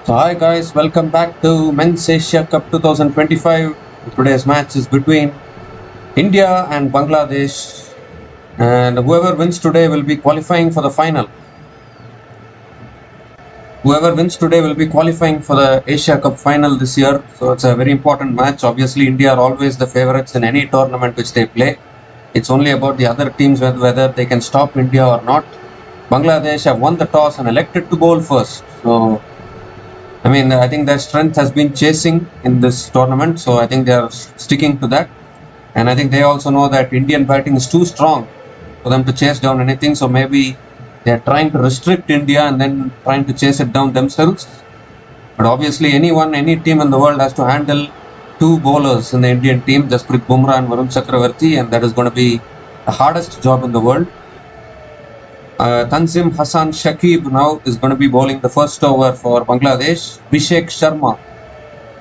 So hi guys, welcome back to Men's Asia Cup 2025. Today's match is between India and Bangladesh, and whoever wins today will be qualifying for the final. Whoever wins today will be qualifying for the Asia Cup final this year. So it's a very important match. Obviously, India are always the favorites in any tournament which they play. It's only about the other teams whether they can stop India or not. Bangladesh have won the toss and elected to bowl first. So I think their strength has been chasing in this tournament, so I think they are sticking to that. And I think they also know that Indian batting is too strong for them to chase down anything, so maybe they are trying to restrict India and then trying to chase it down themselves. But obviously, any team in the world has to handle two bowlers in the Indian team, Jasprit Bumrah and Varun Chakravarti, and that is going to be the hardest job in the world. Tanzim Hassan Shakib now is going to be bowling the first over for Bangladesh. Abhishek Sharma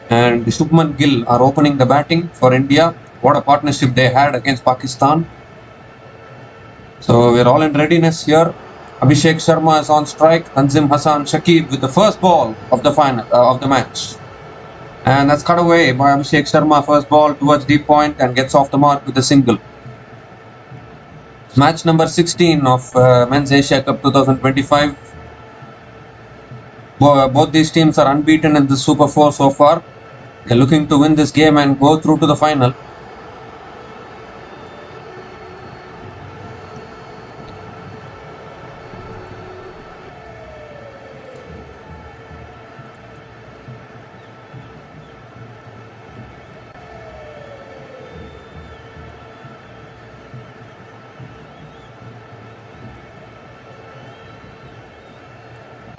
and Shubman Gill are opening the batting for India. What a partnership they had against Pakistan. So we're all in readiness here. Abhishek Sharma is on strike. Tanzim Hassan Shakib with the first ball of the final of the match. And that's cut away by Abhishek Sharma. First ball towards deep point and gets off the mark with a single. Match number 16 of Men's Asia Cup 2025. Both these teams are unbeaten in the Super 4 so far. They're looking to win this game and go through to the final.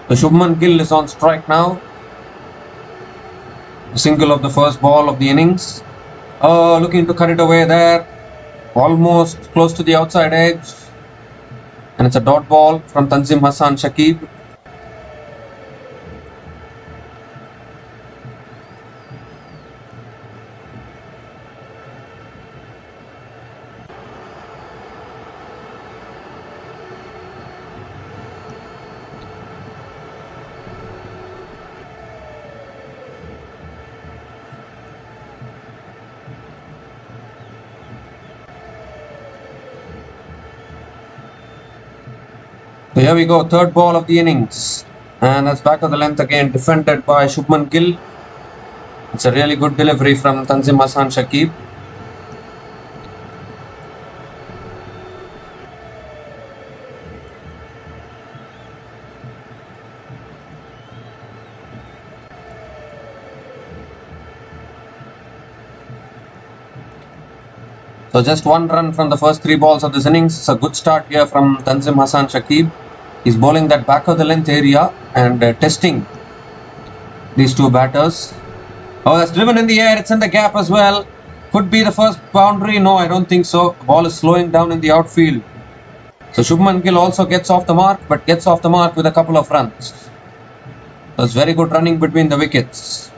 So Shubman Gill is on strike now. Single of the first ball of the innings. Looking to cut it away there. Almost close to the outside edge. And it's a dot ball from Tanzim Hassan Shakib. So here we go, third ball of the innings. And that's back of the length again, defended by Shubman Gill. It's a really good delivery from Tanzim Hassan Shakib. So just one run from the first three balls of this innings. It's a good start here from Tanzim Hassan Shakib. He's bowling that back of the length area and testing these two batters. Oh, that's driven in the air. It's in the gap as well. Could be the first boundary. No, I don't think so. The ball is slowing down in the outfield. So Shubman Gill also gets off the mark, but gets off the mark with a couple of runs. So it's very good running between the wickets.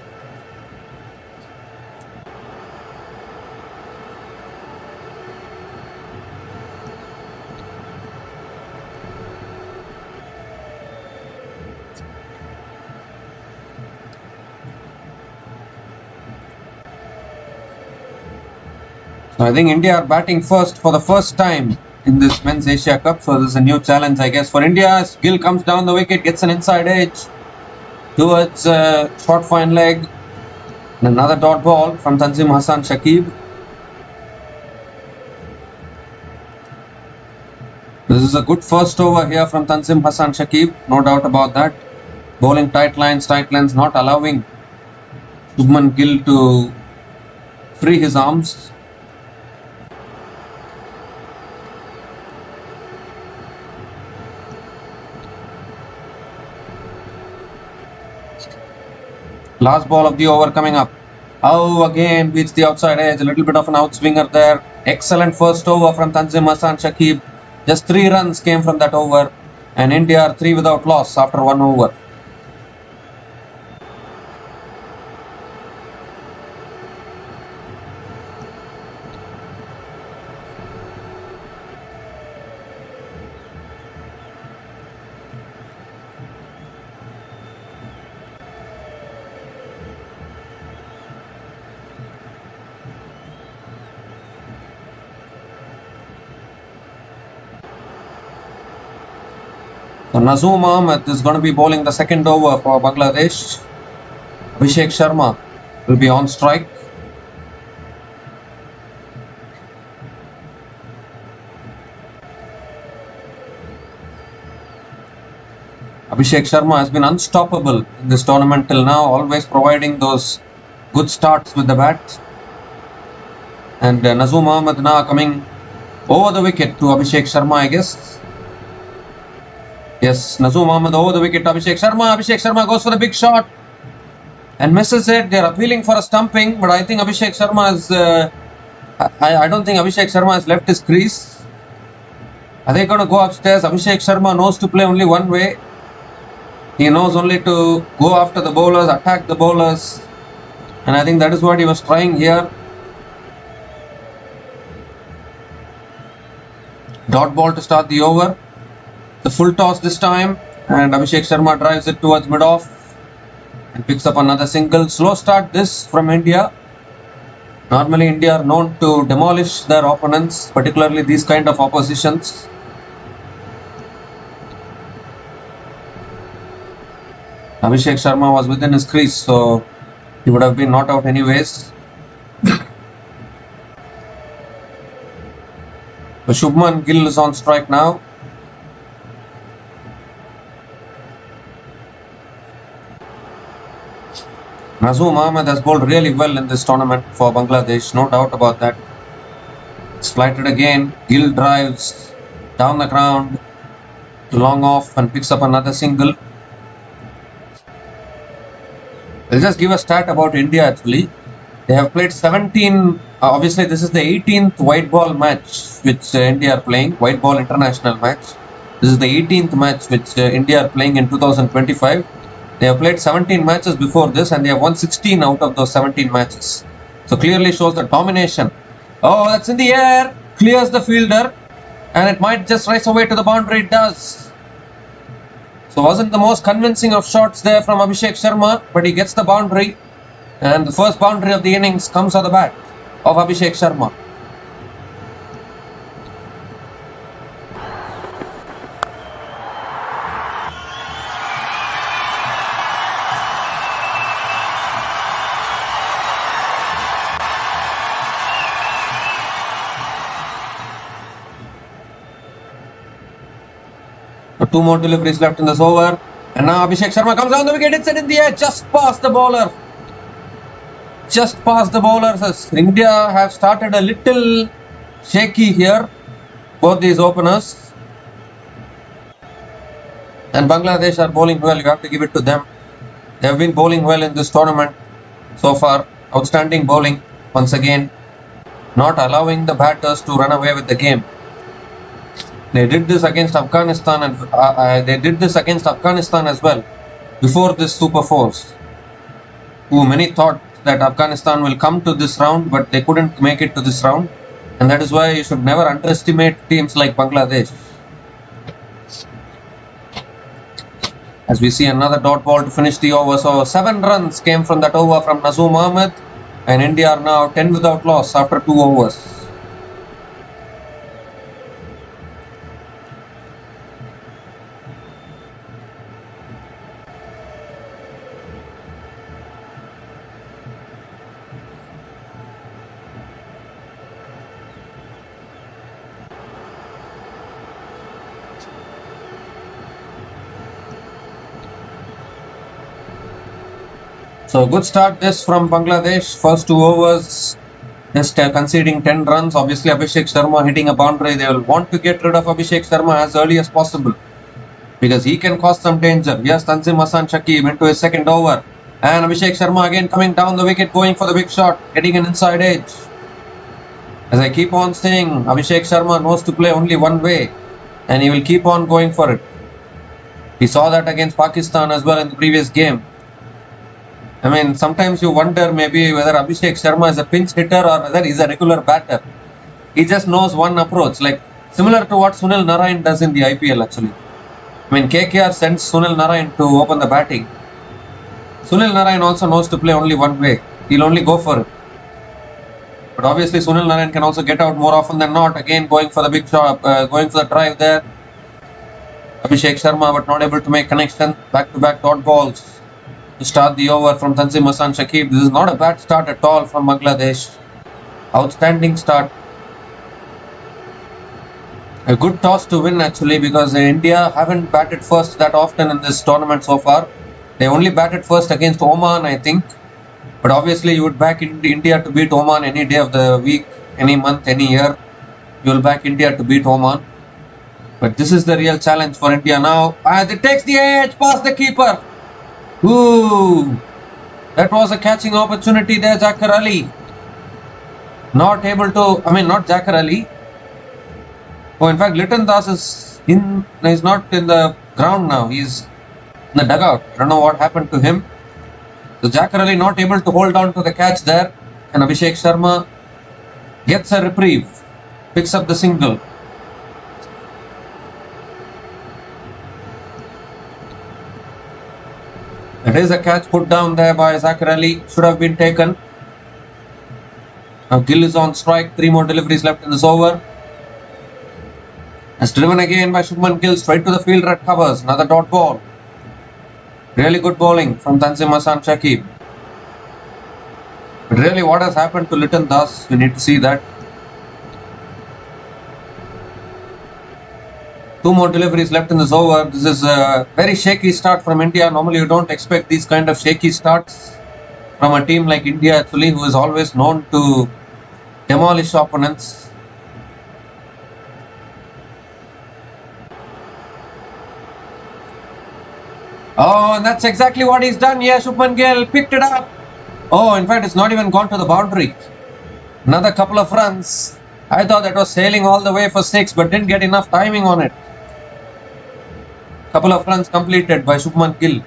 So I think India are batting first for the first time in this Men's Asia Cup. So this is a new challenge, I guess, for India. As Gill comes down the wicket, gets an inside edge towards short fine leg. And another dot ball from Tanzim Hassan Shakib. This is a good first over here from Tanzim Hassan Shakib, no doubt about that. Bowling tight lines, not allowing Shubman Gill to free his arms. Last ball of the over coming up. Oh, again beats the outside edge. A little bit of an outswinger there. Excellent first over from Tanzim Hassan Shakib. Just 3 runs came from that over. And India are 3 without loss after 1 over. So Nazoom Ahmed is going to be bowling the second over for Bangladesh. Abhishek Sharma will be on strike. Abhishek Sharma has been unstoppable in this tournament till now, always providing those good starts with the bat. And Nazoom Ahmed now coming over the wicket to Abhishek Sharma, I guess. Yes, Nazoom Ahmed over the wicket to Abhishek Sharma. Abhishek Sharma goes for the big shot and misses it. They are appealing for a stumping, but I think Abhishek Sharma is... I don't think Abhishek Sharma has left his crease. Are they going to go upstairs? Abhishek Sharma knows to play only one way. He knows only to go after the bowlers, attack the bowlers. And I think that is what he was trying here. Dot ball to start the over. The full toss this time. And Abhishek Sharma drives it towards mid-off. And picks up another single. Slow start this from India. Normally India are known to demolish their opponents, particularly these kind of oppositions. Abhishek Sharma was within his crease, so he would have been not out anyways. So Shubman Gill is on strike now. Nazoom Ahmed has bowled really well in this tournament for Bangladesh, no doubt about that. It's flighted again. Gill drives down the ground, long off, and picks up another single. I'll just give a stat about India actually. They have played 17, obviously this is the 18th white ball match which India are playing, white ball international match. This is the 18th match which India are playing in 2025. They have played 17 matches before this and they have won 16 out of those 17 matches. So clearly shows the domination. Oh, that's in the air, clears the fielder and it might just race away to the boundary, it does. So wasn't the most convincing of shots there from Abhishek Sharma, but he gets the boundary and the first boundary of the innings comes on the bat of Abhishek Sharma. Two more deliveries left in this over. And now Abhishek Sharma comes down the wicket, hits it in the air, just past the bowler. Just past the bowler. So India have started a little shaky here, both these openers. And Bangladesh are bowling well, you have to give it to them. They have been bowling well in this tournament so far. Outstanding bowling once again. Not allowing the batters to run away with the game. They did this against Afghanistan and they did this against Afghanistan as well before this Super Force, who many thought that Afghanistan will come to this round, but they couldn't make it to this round, and that is why you should never underestimate teams like Bangladesh. As we see another dot ball to finish the over, so 7 runs came from that over from Nazoom Ahmed, and India are now 10 without loss after 2 overs. So good start this from Bangladesh. First 2 overs, just conceding 10 runs. Obviously Abhishek Sharma hitting a boundary. They will want to get rid of Abhishek Sharma as early as possible because he can cause some danger. Yes, Tanzim Hassan Shakib into his second over. And Abhishek Sharma again coming down the wicket, going for the big shot, getting an inside edge. As I keep on saying, Abhishek Sharma knows to play only one way and he will keep on going for it. We saw that against Pakistan as well in the previous game. I mean, sometimes you wonder maybe whether Abhishek Sharma is a pinch hitter or whether he's a regular batter. He just knows one approach, like similar to what Sunil Narine does in the IPL actually. I mean, KKR sends Sunil Narine to open the batting. Sunil Narine also knows to play only one way. He'll only go for it. But obviously Sunil Narine can also get out more often than not. Again going for the big shot, going for the drive there. Abhishek Sharma but not able to make connection. Back-to-back dot balls to start the over from Tanzim Hassan Shakib. This is not a bad start at all from Bangladesh. Outstanding start. A good toss to win actually, because India haven't batted first that often in this tournament so far. They only batted first against Oman, I think. But obviously you would back India to beat Oman any day of the week, any month, any year. You will back India to beat Oman. But this is the real challenge for India now. As it takes the edge past the keeper. Ooh, that was a catching opportunity there, Axar Ali. Not able to, not Axar Ali. Oh, in fact, Liton Das he's not in the ground now. He's in the dugout. I don't know what happened to him. So Axar Ali not able to hold on to the catch there. And Abhishek Sharma gets a reprieve. Picks up the single. It is a catch put down there by Axar Ali. Should have been taken. Now Gill is on strike. 3 more deliveries left in this over. It's driven again by Shubman Gill. Straight to the fielder at covers. Another dot ball. Really good bowling from Tanzim Hassan Shakib. But really, what has happened to Liton Das? We need to see that. 2 more deliveries left in this over. This is a very shaky start from India. Normally you don't expect these kind of shaky starts from a team like India actually, who is always known to demolish opponents. Oh, and that's exactly what he's done here. Shubman Gill picked it up. Oh, in fact, it's not even gone to the boundary. Another couple of runs. I thought that was sailing all the way for 6, but didn't get enough timing on it. Couple of runs completed by Shubman Gill.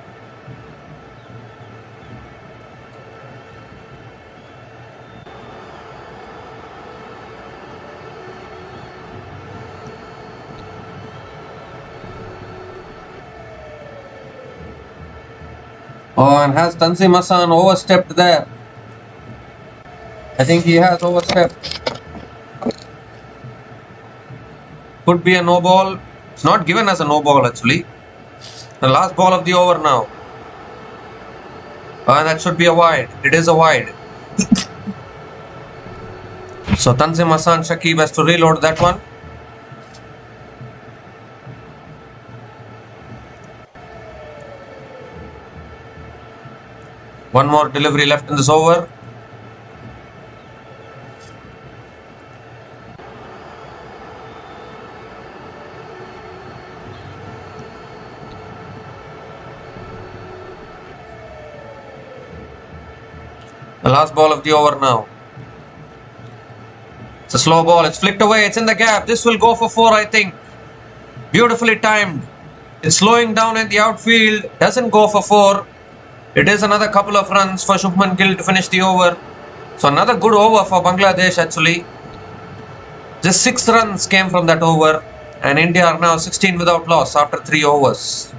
Oh, and has Tanzim Hassan overstepped there? I think he has overstepped. Could be a no ball. It's not given as a no ball actually. The last ball of the over now. And that should be a wide. It is a wide. So Tanzim Hassan Shakib has to reload that one. One more delivery left in this over. The last ball of the over now. It's a slow ball. It's flicked away. It's in the gap. This will go for 4, I think. Beautifully timed. It's slowing down in the outfield. Doesn't go for 4. It is another couple of runs for Shubman Gill to finish the over. So another good over for Bangladesh actually. Just 6 runs came from that over. And India are now 16 without loss after 3 overs.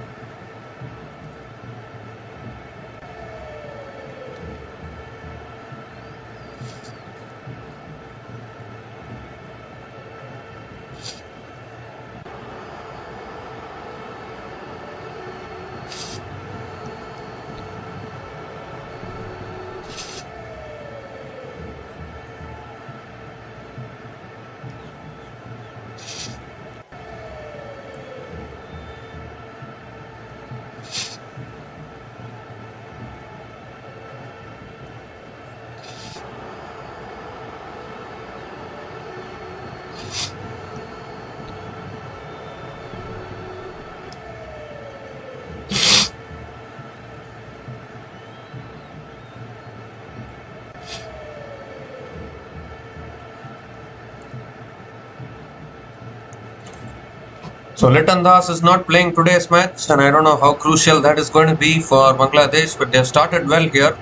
So Liton Das is not playing today's match, and I don't know how crucial that is going to be for Bangladesh, but they have started well here.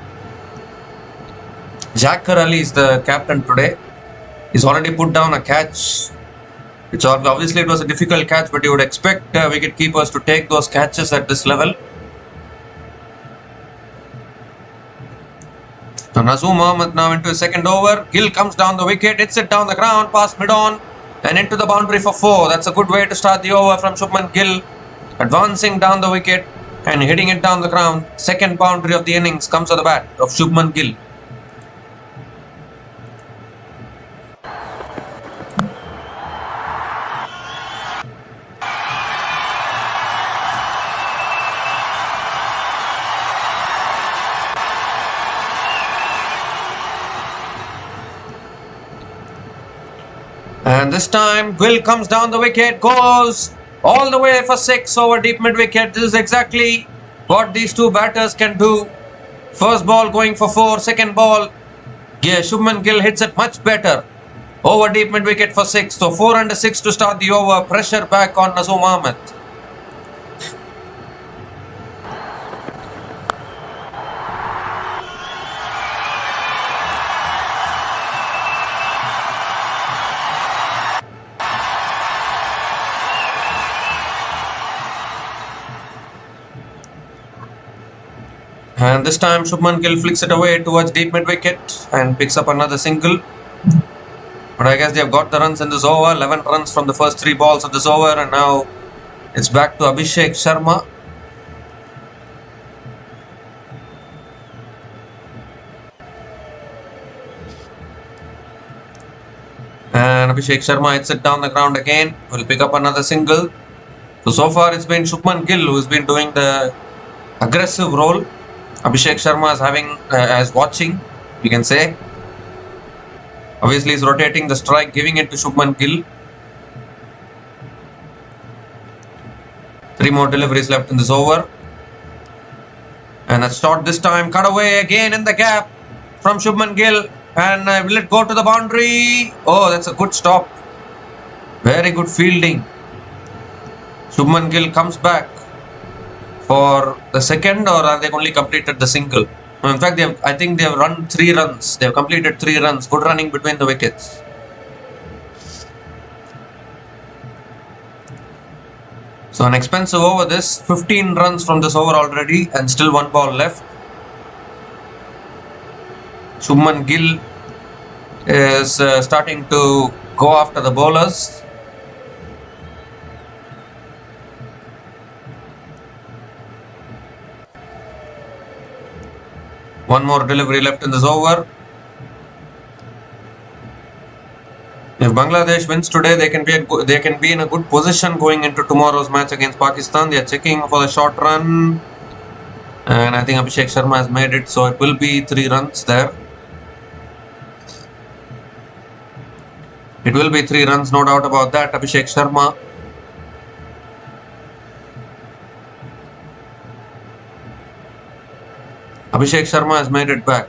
Axar Ali is the captain today. He's already put down a catch. Obviously it was a difficult catch, but you would expect wicket keepers to take those catches at this level. So Nazum Mohammed now into his second over. Gill comes down the wicket, hits it down the ground, past mid-on and into the boundary for 4. That's a good way to start the over from Shubman Gill. Advancing down the wicket and hitting it down the ground. Second boundary of the innings comes to the bat of Shubman Gill. And this time, Gill comes down the wicket, goes all the way for 6 over deep mid wicket. This is exactly what these two batters can do. First ball going for 4, second ball, Shubman Gill hits it much better. Over deep mid wicket for 6. So 4 under 6 to start the over. Pressure back on Nazoom Ahmed. And this time Shubman Gill flicks it away towards deep mid wicket and picks up another single. But I guess they have got the runs in this over. 11 runs from the first 3 balls of this over, and now it's back to Abhishek Sharma. And Abhishek Sharma hits it down the ground again. Will pick up another single. So far it's been Shubman Gill who's been doing the aggressive role. Abhishek Sharma is having as watching, you can say. Obviously he's rotating the strike, giving it to Shubman Gill. 3 more deliveries left in this over. And that's shot this time. Cut away again in the gap from Shubman Gill. And will it go to the boundary? Oh, that's a good stop. Very good fielding. Shubman Gill comes back for the second, or have they only completed the single? No, in fact, I think they have run 3 runs. They have completed 3 runs. Good running between the wickets. So an expensive over this. 15 runs from this over already, and still 1 ball left. Shubman Gill is starting to go after the bowlers. One more delivery left in this over. If Bangladesh wins today, they can be in a good position going into tomorrow's match against Pakistan. They are checking for the short run, and I think Abhishek Sharma has made it, so it will be 3 runs there. It will be 3 runs, no doubt about that. Abhishek Sharma. Abhishek Sharma has made it back.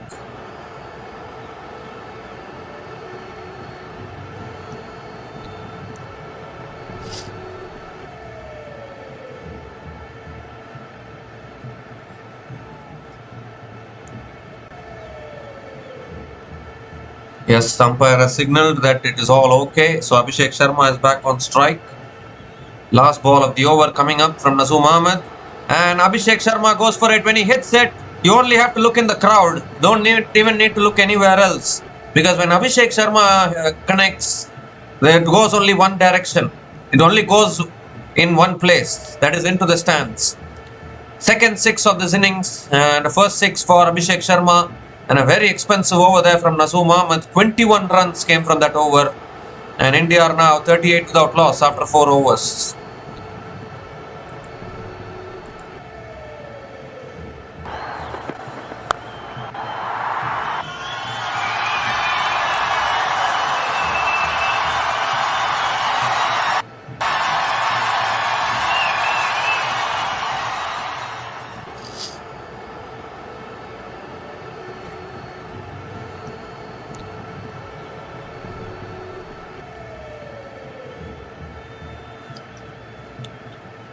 Yes, umpire has signaled that it is all okay. So Abhishek Sharma is back on strike. Last ball of the over coming up from Nazoom Ahmed. And Abhishek Sharma goes for it. When he hits it, you only have to look in the crowd. Don't even need to look anywhere else. Because when Abhishek Sharma connects, it goes only one direction. It only goes in one place. That is into the stands. Second 6 of this innings. And the first 6 for Abhishek Sharma. And a very expensive over there from Nazoom Ahmed. 21 runs came from that over. And India are now 38 without loss after 4 overs.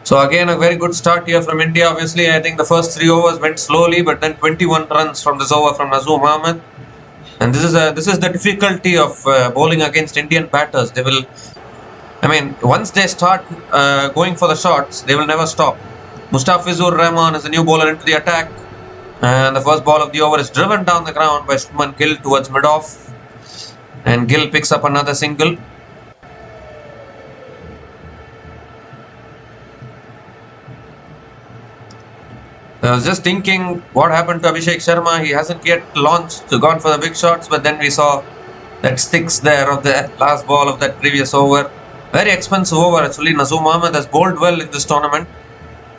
So again, a very good start here from India. Obviously, I think the first 3 overs went slowly, but then 21 runs from this over from Nazoom Ahmed. And this is the difficulty of bowling against Indian batters. They will, once they start going for the shots, they will never stop. Mustafizur Rahman is a new bowler into the attack. And the first ball of the over is driven down the ground by Shubman Gill towards mid-off. And Gill picks up another single. I was just thinking what happened to Abhishek Sharma. He hasn't yet launched, gone for the big shots, but then we saw that sticks there of the last ball of that previous over. Very expensive over actually. Nazoom Ahmed has bowled well in this tournament,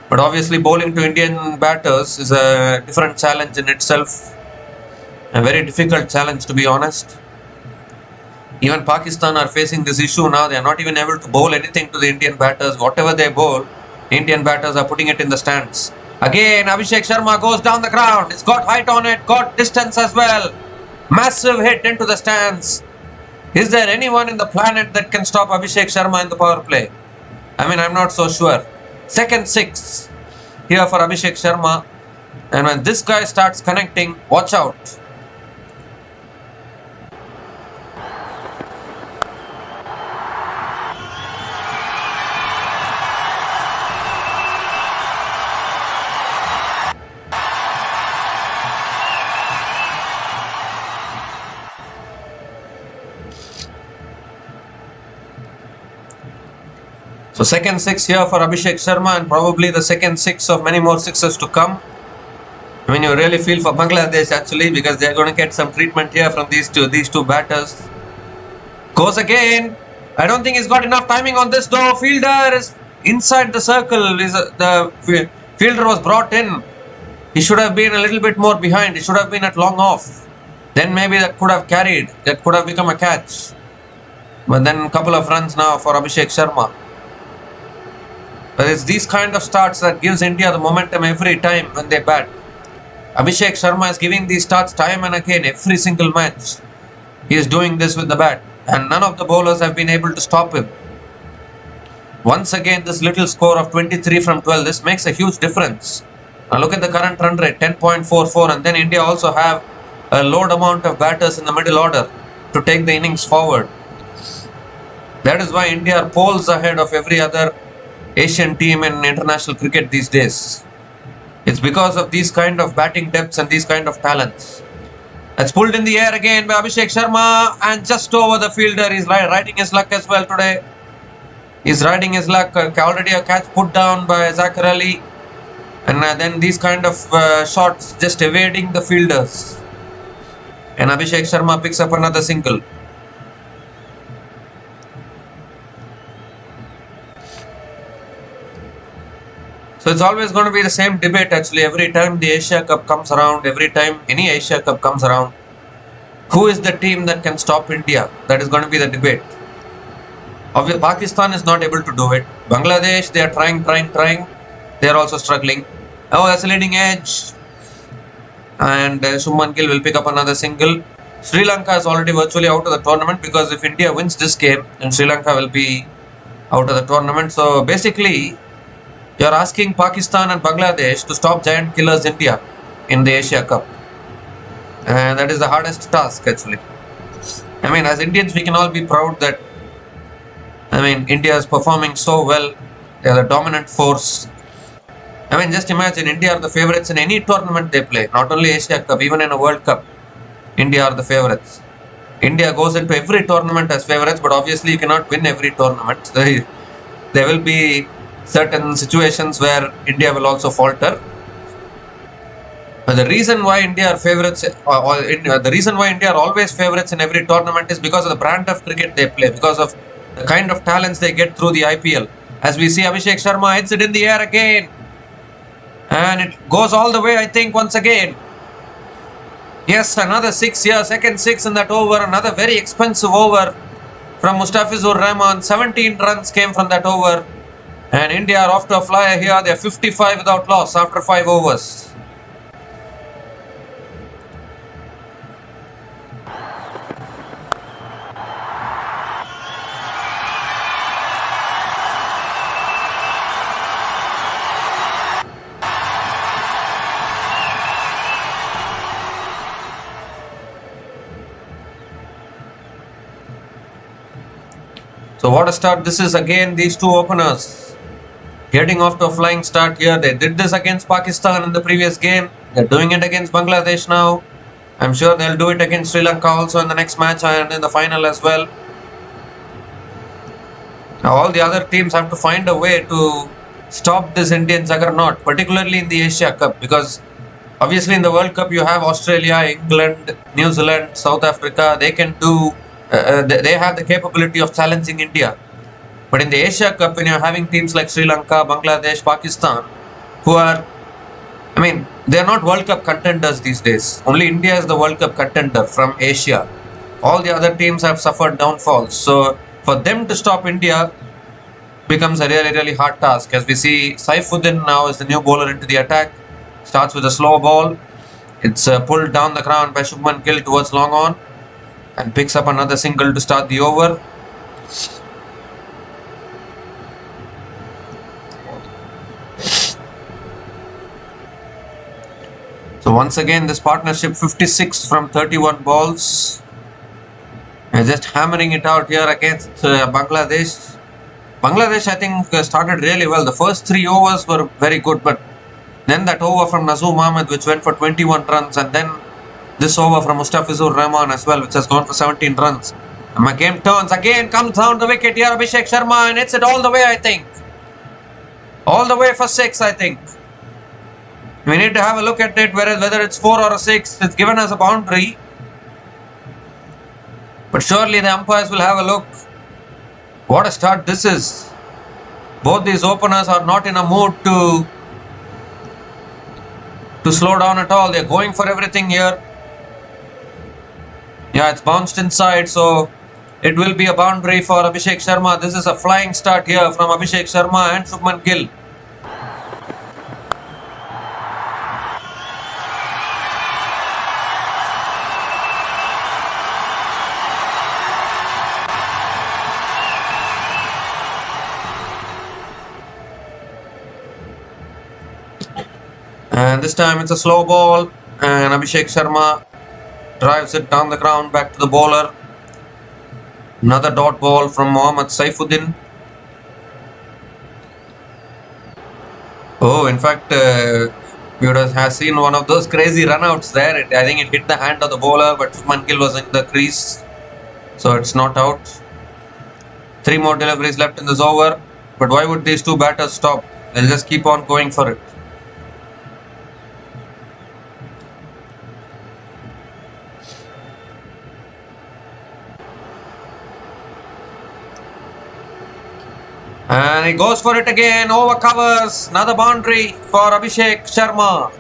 but obviously bowling to Indian batters is a different challenge in itself. A very difficult challenge, to be honest. Even Pakistan are facing this issue now. They are not even able to bowl anything to the Indian batters. Whatever they bowl, Indian batters are putting it in the stands. Again, Abhishek Sharma goes down the ground. It's got height on it, got distance as well. Massive hit into the stands. Is there anyone in the planet that can stop Abhishek Sharma in the power play? I mean, I'm not so sure. Second six here for Abhishek Sharma. And when this guy starts connecting, watch out. So second six here for Abhishek Sharma, and probably the second six of many more sixes to come. I mean, you really feel for Bangladesh actually, because they are going to get some treatment here from these two batters. Goes again. I don't think he's got enough timing on this though. Fielder is inside the circle. The fielder was brought in. He should have been a little bit more behind. He should have been at long off. Then maybe that could have carried. That could have become a catch. But then a couple of runs now for Abhishek Sharma. But it's these kind of starts that gives India the momentum every time when they bat. Abhishek Sharma is giving these starts time and again, every single match. He is doing this with the bat, and none of the bowlers have been able to stop him. Once again, this little score of 23 from 12, this makes a huge difference. Now look at the current run rate, 10.44, and then India also have a load amount of batters in the middle order to take the innings forward. That is why India are poles ahead of every other Asian team in international cricket these days. It's because of these kind of batting depths and these kind of talents. It's pulled in the air again by Abhishek Sharma, and just over the fielder. He's riding his luck as well today. He's riding his luck. Already a catch put down by Axar Patel, and then these kind of shots just evading the fielders. And Abhishek Sharma picks up another single. So it's always going to be the same debate actually every time the Asia Cup comes around, every time any Asia Cup comes around. Who is the team that can stop India? That is going to be the debate. Obviously, Pakistan is not able to do it. Bangladesh, they are trying. They are also struggling. Oh, that's a leading edge. And Shubman Gill will pick up another single. Sri Lanka is already virtually out of the tournament, because if India wins this game, then Sri Lanka will be out of the tournament. So basically, you are asking Pakistan and Bangladesh to stop giant killers India in the Asia Cup. And that is the hardest task actually. I mean, as Indians, we can all be proud that, I mean, India is performing so well. They are the dominant force. I mean, just imagine, India are the favourites in any tournament they play. Not only Asia Cup, even in a World Cup, India are the favourites. India goes into every tournament as favourites, but obviously you cannot win every tournament. There will be certain situations where India will also falter. But the reason why India are favourites, the reason why India are always favourites in every tournament is because of the brand of cricket they play, because of the kind of talents they get through the IPL. As we see, Abhishek Sharma hits it in the air again, and it goes all the way, I think, once again. Yes, another six here, second six in that over, another very expensive over from Mustafizur Rahman. 17 runs came from that over. And India are off to a flyer here. They are 55 without loss after 5 overs. So what a start this is again. These two openers getting off to a flying start here. They did this against Pakistan in the previous game. They're doing it against Bangladesh now. I'm sure they'll do it against Sri Lanka also in the next match and in the final as well. Now all the other teams have to find a way to stop this Indian juggernaut, particularly in the Asia Cup, because obviously in the World Cup you have Australia, England, New Zealand, South Africa. They can do, they have the capability of challenging India. But in the Asia Cup, when you're having teams like Sri Lanka, Bangladesh, Pakistan, who are, I mean, they're not World Cup contenders these days. Only India is the World Cup contender from Asia. All the other teams have suffered downfalls. So for them to stop India becomes a really, really hard task. As we see, Saifuddin now is the new bowler into the attack. Starts with a slow ball. It's pulled down the ground by Shubman Gill towards long on and picks up another single to start the over. So once again, this partnership 56 from 31 balls. They're just hammering it out here against Bangladesh. Bangladesh, I think, started really well. The first 3 overs were very good, but then that over from Nazoom Ahmed, which went for 21 runs, and then this over from Mustafizur Rahman as well, which has gone for 17 runs. And my game turns again, comes down the wicket here, Abhishek Sharma, and hits it all the way, I think. All the way for 6, I think. We need to have a look at it, whether it's 4 or a 6. It's given as a boundary. But surely the umpires will have a look. What a start this is. Both these openers are not in a mood to slow down at all. They're going for everything here. Yeah, it's bounced inside, so it will be a boundary for Abhishek Sharma. This is a flying start here from Abhishek Sharma and Shubman Gill. And this time it's a slow ball, and Abhishek Sharma drives it down the ground back to the bowler. Another dot ball from Mohammad Saifuddin. Oh, in fact, you would have seen one of those crazy runouts there. I think it hit the hand of the bowler, but Shubman Gill was in the crease, so it's not out. 3 more deliveries left in this over, but why would these two batters stop? They'll just keep on going for it. And he goes for it again, over covers, another boundary for Abhishek Sharma.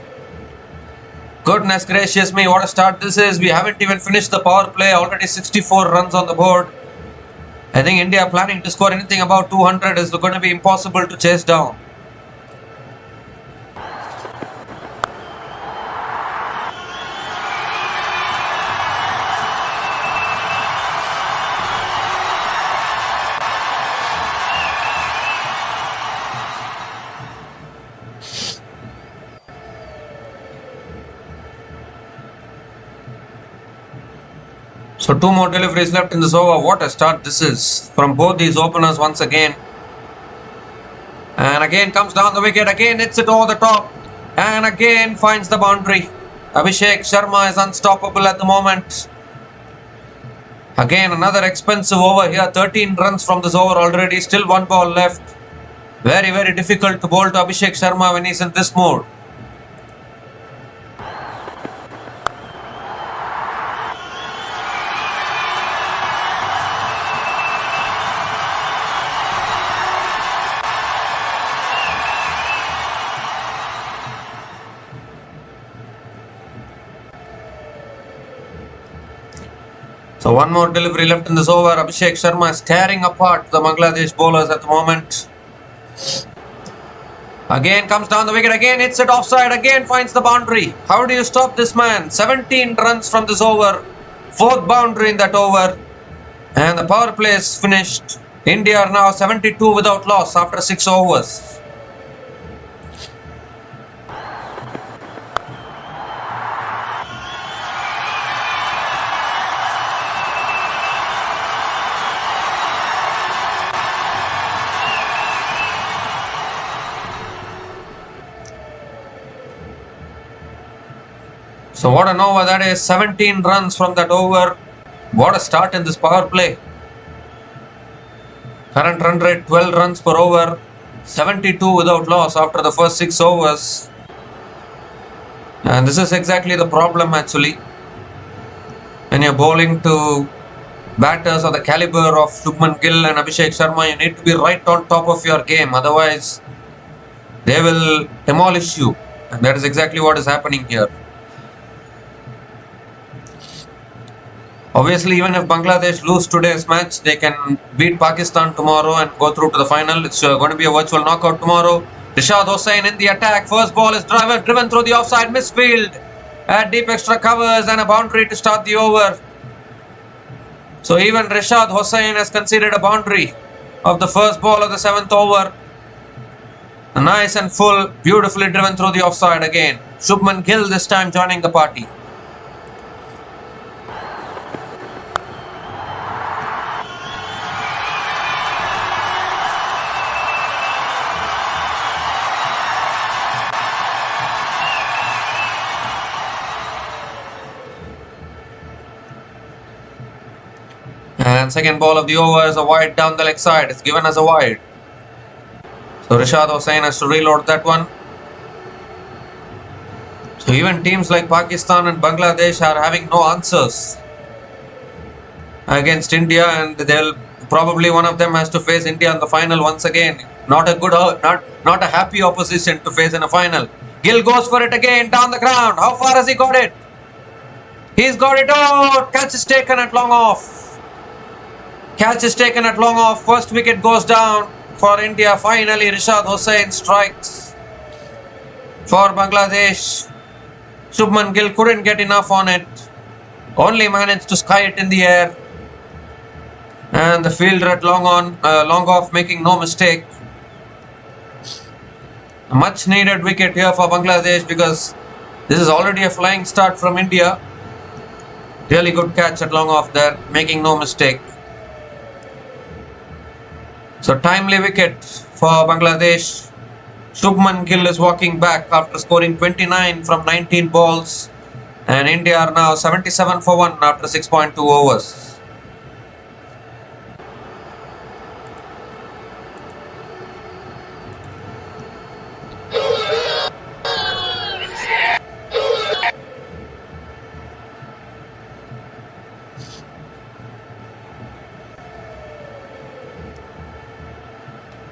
Goodness gracious me, what a start this is. We haven't even finished the power play, already 64 runs on the board. I think India planning to score anything about 200 is going to be impossible to chase down. So 2 more deliveries left in this over. What a start this is from both these openers once again. And again comes down the wicket. Again hits it over the top. And again finds the boundary. Abhishek Sharma is unstoppable at the moment. Again another expensive over here. 13 runs from this over already. Still 1 ball left. Very, very difficult to bowl to Abhishek Sharma when he's in this mode. So 1 more delivery left in this over. Abhishek Sharma is tearing apart the Bangladesh bowlers at the moment. Again comes down the wicket, again hits it offside, again finds the boundary. How do you stop this man? 17 runs from this over. 4th boundary in that over. And the power play is finished. India are now 72 without loss after 6 overs. So what an over that is. 17 runs from that over. What a start in this power play. Current run rate 12 runs per over. 72 without loss after the first 6 overs. And this is exactly the problem actually. When you're bowling to batters of the caliber of Shubman Gill and Abhishek Sharma, you need to be right on top of your game. Otherwise, they will demolish you. And that is exactly what is happening here. Obviously, even if Bangladesh lose today's match, they can beat Pakistan tomorrow and go through to the final. It's going to be a virtual knockout tomorrow. Rishad Hossain in the attack. First ball is driven through the offside misfield. At deep extra covers and a boundary to start the over. So even Rishad Hossain has conceded a boundary of the first ball of the 7th over. Nice and full, beautifully driven through the offside again. Shubman Gill this time joining the party. And second ball of the over is a wide down the leg side. It's given as a wide. So Rishad Hossain has to reload that one. So even teams like Pakistan and Bangladesh are having no answers against India, and they'll probably one of them has to face India in the final once again. Not a happy opposition to face in a final. Gill goes for it again down the ground. How far has he got it? He's got it out. Catch is taken at long off. Catch is taken at long off. First wicket goes down for India. Finally, Rishad Hossain strikes for Bangladesh. Shubman Gill couldn't get enough on it. Only managed to sky it in the air. And the fielder at long off making no mistake. A much needed wicket here for Bangladesh because this is already a flying start from India. Really good catch at long off there, making no mistake. So timely wicket for Bangladesh. Shubman Gill is walking back after scoring 29 from 19 balls. And India are now 77 for 1 after 6.2 overs.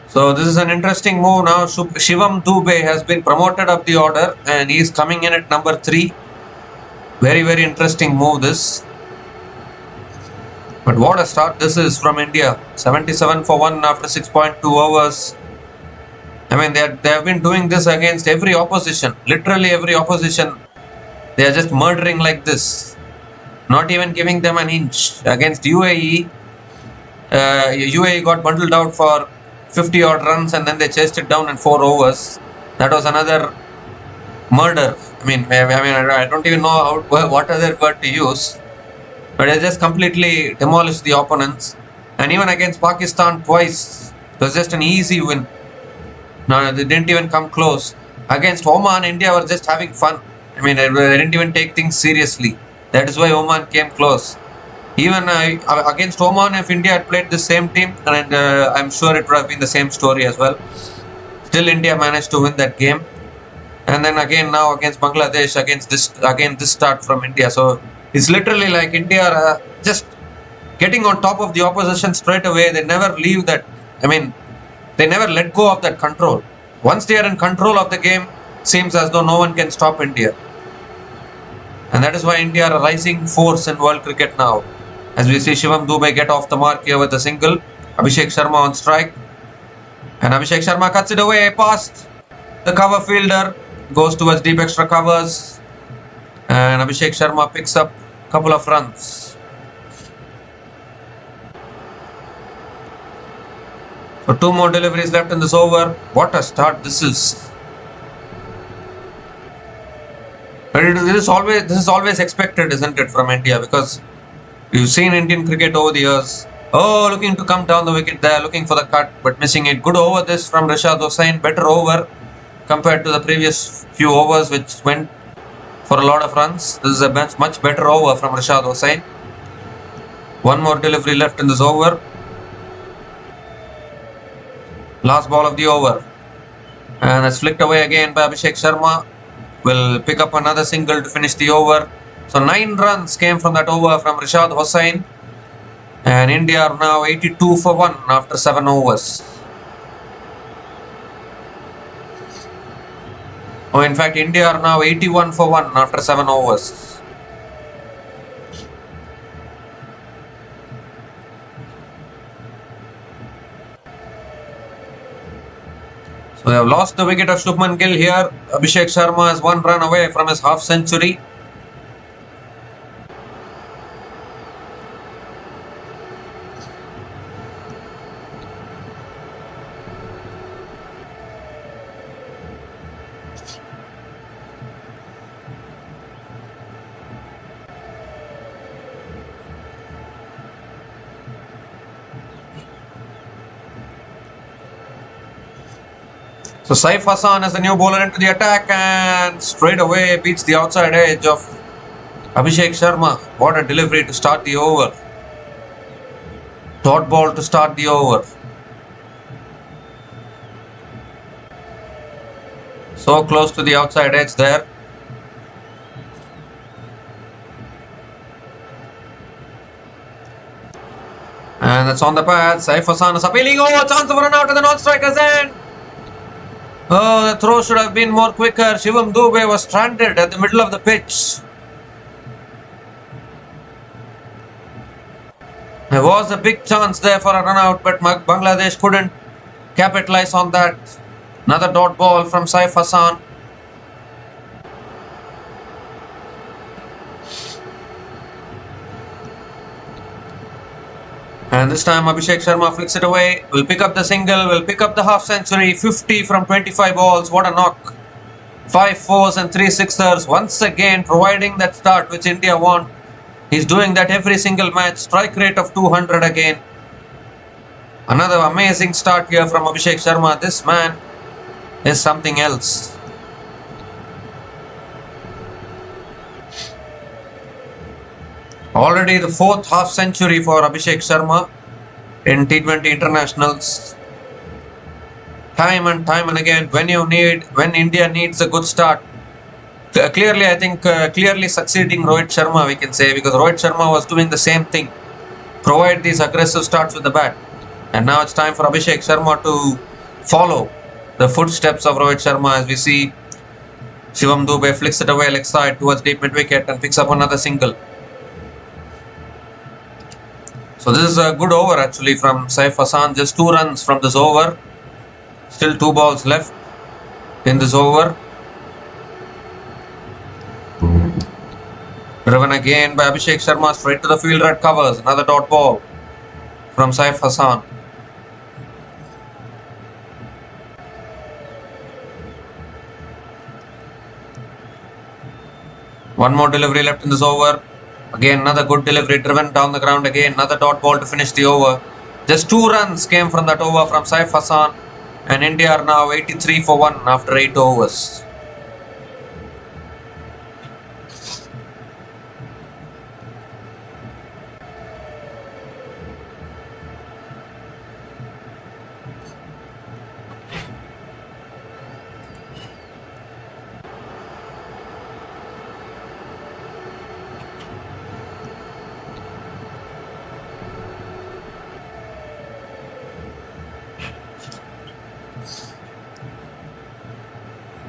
So this is an interesting move now. Shivam Dube has been promoted up the order and he is coming in at number 3. Very, very interesting move this. But what a start this is from India. 77 for 1 after 6.2 overs. I mean, they have been doing this against every opposition. Literally every opposition. They are just murdering like this. Not even giving them an inch. Against UAE, UAE got bundled out for 50 odd runs and then they chased it down in 4 overs. That was another murder. I don't even know what other word to use. But they just completely demolished the opponents. And even against Pakistan twice, it was just an easy win. No, they didn't even come close. Against Oman, India were just having fun. They didn't even take things seriously. That is why Oman came close. Even against Oman, if India had played the same team, and I'm sure it would have been the same story as well. Still, India managed to win that game. And then again now against Bangladesh, this start from India. So it's literally like India just getting on top of the opposition straight away. They never leave that. They never let go of that control. Once they are in control of the game, seems as though no one can stop India. And that is why India are a rising force in world cricket now. As we see Shivam Dube get off the mark here with a single. Abhishek Sharma on strike. And Abhishek Sharma cuts it away past the cover fielder. Goes towards deep extra covers. And Abhishek Sharma picks up a couple of runs. So 2 more deliveries left in this over. What a start this is. But this is always expected, isn't it, from India? Because we've seen Indian cricket over the years. Oh, looking to come down the wicket there, looking for the cut, but missing it. Good over this from Rishad Hossain. Better over compared to the previous few overs, which went for a lot of runs. This is a much better over from Rishad Hossain. 1 more delivery left in this over. Last ball of the over. And that's flicked away again by Abhishek Sharma. Will pick up another single to finish the over. So 9 runs came from that over from Rashad Hossain. And India are now 82 for 1 after 7 overs. Oh, in fact, India are now 81 for 1 after 7 overs. So they have lost the wicket of Shubman Gill here. Abhishek Sharma is 1 run away from his half century. So Saif Hassan is the new bowler into the attack and straight away beats the outside edge of Abhishek Sharma. What a delivery to start the over. Dot ball to start the over. So close to the outside edge there. And that's on the pad. Saif Hassan is appealing. Oh, chance of run out to the non-striker's end. Oh, the throw should have been more quicker. Shivam Dube was stranded at the middle of the pitch. There was a big chance there for a run out, but Bangladesh couldn't capitalize on that. Another dot ball from Saif Hassan. And this time Abhishek Sharma flicks it away. Will pick up the single, will pick up the half century. 50 from 25 balls. What a knock. 5 fours and 3 sixers. Once again providing that start which India want. He's doing that every single match. Strike rate of 200 again. Another amazing start here from Abhishek Sharma. This man is something else. Already the 4th half century for Abhishek Sharma in T20 internationals. Time and again, when India needs a good start. Clearly, I think clearly succeeding Rohit Sharma, we can say, because Rohit Sharma was doing the same thing. Provide these aggressive starts with the bat. And now it's time for Abhishek Sharma to follow the footsteps of Rohit Sharma as we see Shivam Dube flicks it away leg side towards deep mid wicket and picks up another single. So this is a good over actually from Saif Hassan. Just 2 runs from this over. Still 2 balls left in this over. Driven again by Abhishek Sharma straight to the fielder at covers. Another dot ball from Saif Hassan. One more delivery left in this over. Again, another good delivery driven down the ground again. Another dot ball to finish the over. Just 2 runs came from that over from Saif Hassan. And India are now 83 for 1 after 8 overs.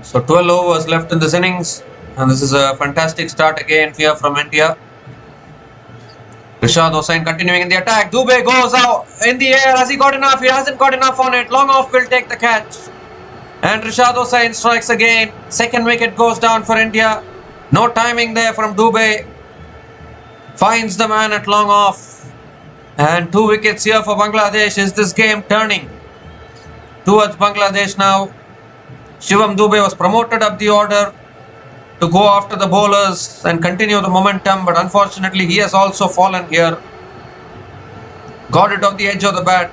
So 12 overs left in this innings, and this is a fantastic start again here from India. Rashad Hossain continuing in the attack. Dube goes out in the air. Has he got enough? He hasn't got enough on it. Long off will take the catch. And Rashad Hossain strikes again. Second wicket goes down for India. No timing there from Dube. Finds the man at long off. And 2 wickets here for Bangladesh. Is this game turning towards Bangladesh now? Shivam Dube was promoted up the order to go after the bowlers and continue the momentum, but unfortunately he has also fallen here. Got it off the edge of the bat.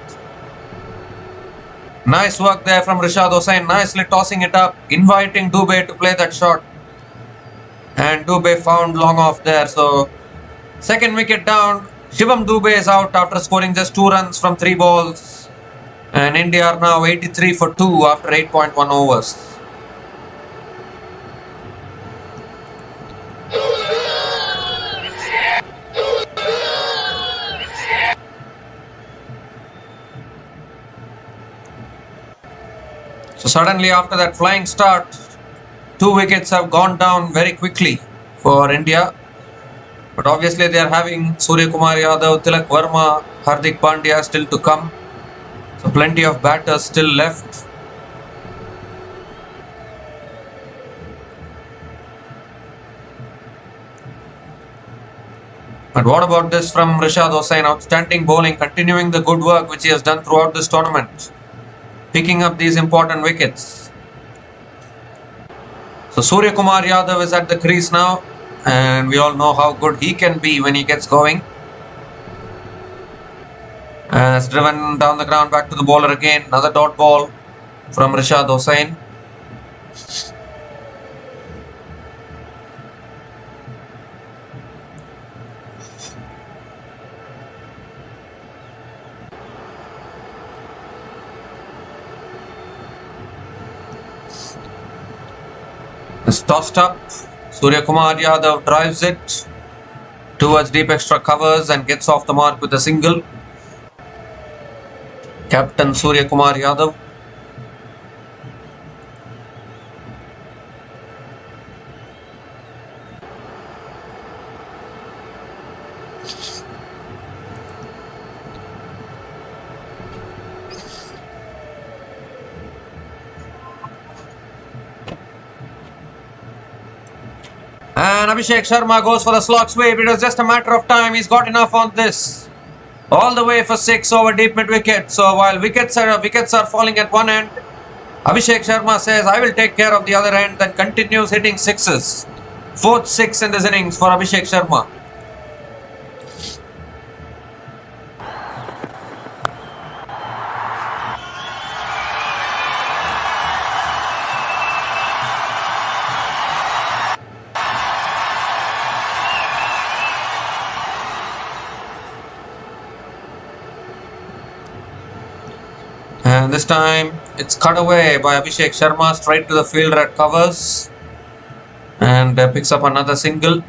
Nice work there from Rashad Hossain, nicely tossing it up, inviting Dube to play that shot. And Dube found long off there. So second wicket down. Shivam Dube is out after scoring just 2 runs from 3 balls. And India are now 83 for 2 after 8.1 overs. So suddenly after that flying start, 2 wickets have gone down very quickly for India. But obviously they are having Suryakumar Yadav, Tilak Varma, Hardik Pandya still to come. So plenty of batters still left. But what about this from Rishad Hossain? Outstanding bowling, continuing the good work which he has done throughout this tournament. Picking up these important wickets. So Suryakumar Yadav is at the crease now. And we all know how good he can be when he gets going. And it's driven down the ground back to the bowler again. Another dot ball from Rishad Hossain. It's tossed up. Suryakumar Yadav drives it towards deep extra covers and gets off the mark with a single. Captain Suryakumar Yadav. And Abhishek Sharma goes for the slog sweep. It was just a matter of time. He's got enough on this. All the way for 6 over deep mid wicket. So while wickets are falling at one end, Abhishek Sharma says, I will take care of the other end, then continues hitting sixes. 4th 6 in this innings for Abhishek Sharma. And this time it's cut away by Abhishek Sharma straight to the fielder at covers and picks up another single.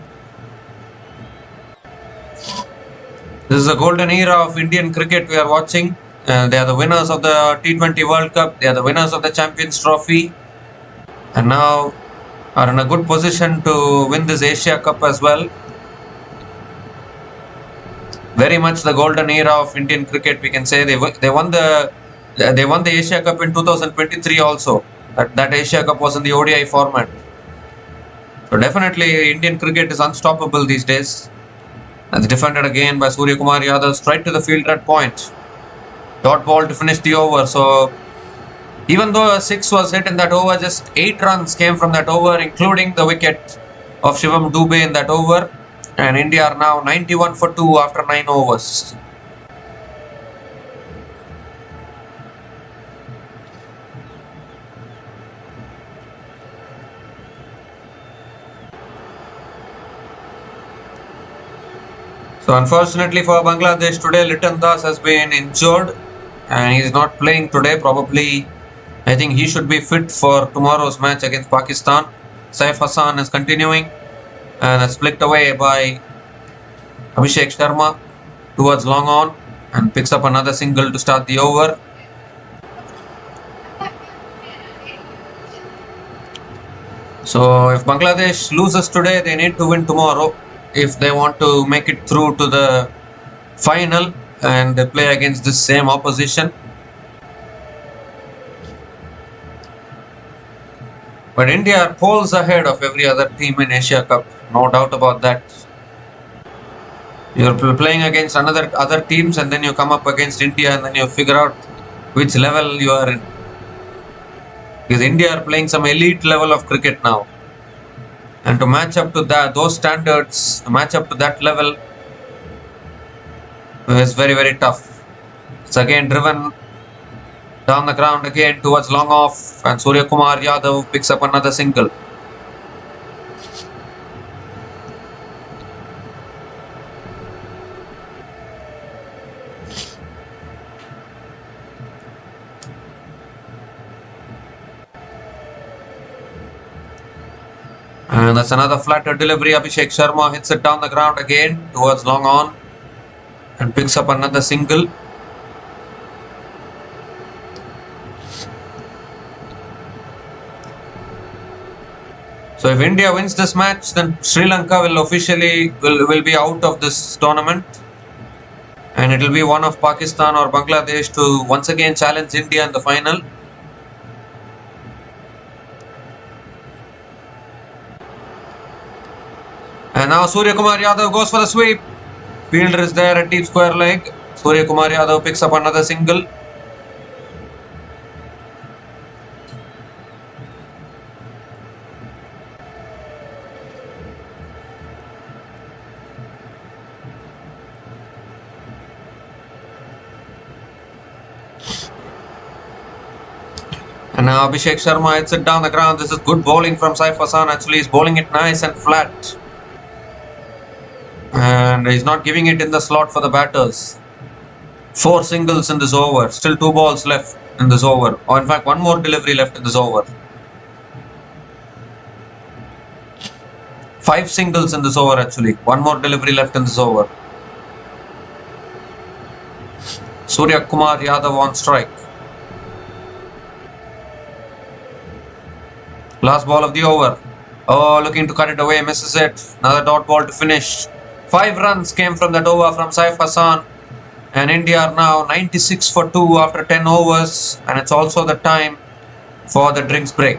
This is a golden era of Indian cricket we are watching. They are the winners of the T20 World Cup. They are the winners of the Champions Trophy. And now are in a good position to win this Asia Cup as well. Very much the golden era of Indian cricket, we can say. They won the Asia Cup in 2023 also. That Asia Cup was in the ODI format. So definitely Indian cricket is unstoppable these days. That's defended again by Suryakumar Yadav straight to the fielder at point. Dot ball to finish the over. So even though a 6 was hit in that over, just 8 runs came from that over, including the wicket of Shivam Dube in that over. And India are now 91 for 2 after 9 overs. So unfortunately for Bangladesh today, Liton Das has been injured and he is not playing today. Probably, I think he should be fit for tomorrow's match against Pakistan. Saif Hassan is continuing and is flicked away by Abhishek Sharma towards long on and picks up another single to start the over. So if Bangladesh loses today, they need to win tomorrow if they want to make it through to the final and they play against this same opposition. But India are poles ahead of every other team in Asia Cup, no doubt about that. You're playing against other teams and then you come up against India and then you figure out which level you are in. Because India are playing some elite level of cricket now. And to match up to those standards, to match up to that level is very, very tough. It's again driven down the ground again towards long off and Suryakumar Yadav picks up another single. And that's another flatter delivery. Abhishek Sharma hits it down the ground again towards long on and picks up another single. So if India wins this match, then Sri Lanka will officially will be out of this tournament, and it will be one of Pakistan or Bangladesh to once again challenge India in the final. And now Suryakumar Yadav goes for the sweep. Fielder is there at deep square leg. Suryakumar Yadav picks up another single. And now Abhishek Sharma hits it down the ground. This is good bowling from Saif Hassan. Actually, he's bowling it nice and flat. And he's not giving it in the slot for the batters. 4 singles in this over. Still 2 balls left in this over. Or in fact, 1 more delivery left in this over. 5 singles in this over actually. 1 more delivery left in this over. Suryakumar Yadav on strike. Last ball of the over. Oh, looking to cut it away, misses it. Another dot ball to finish. 5 runs came from that over from Saif Hassan. And India are now 96 for 2 after 10 overs. And it's also the time for the drinks break.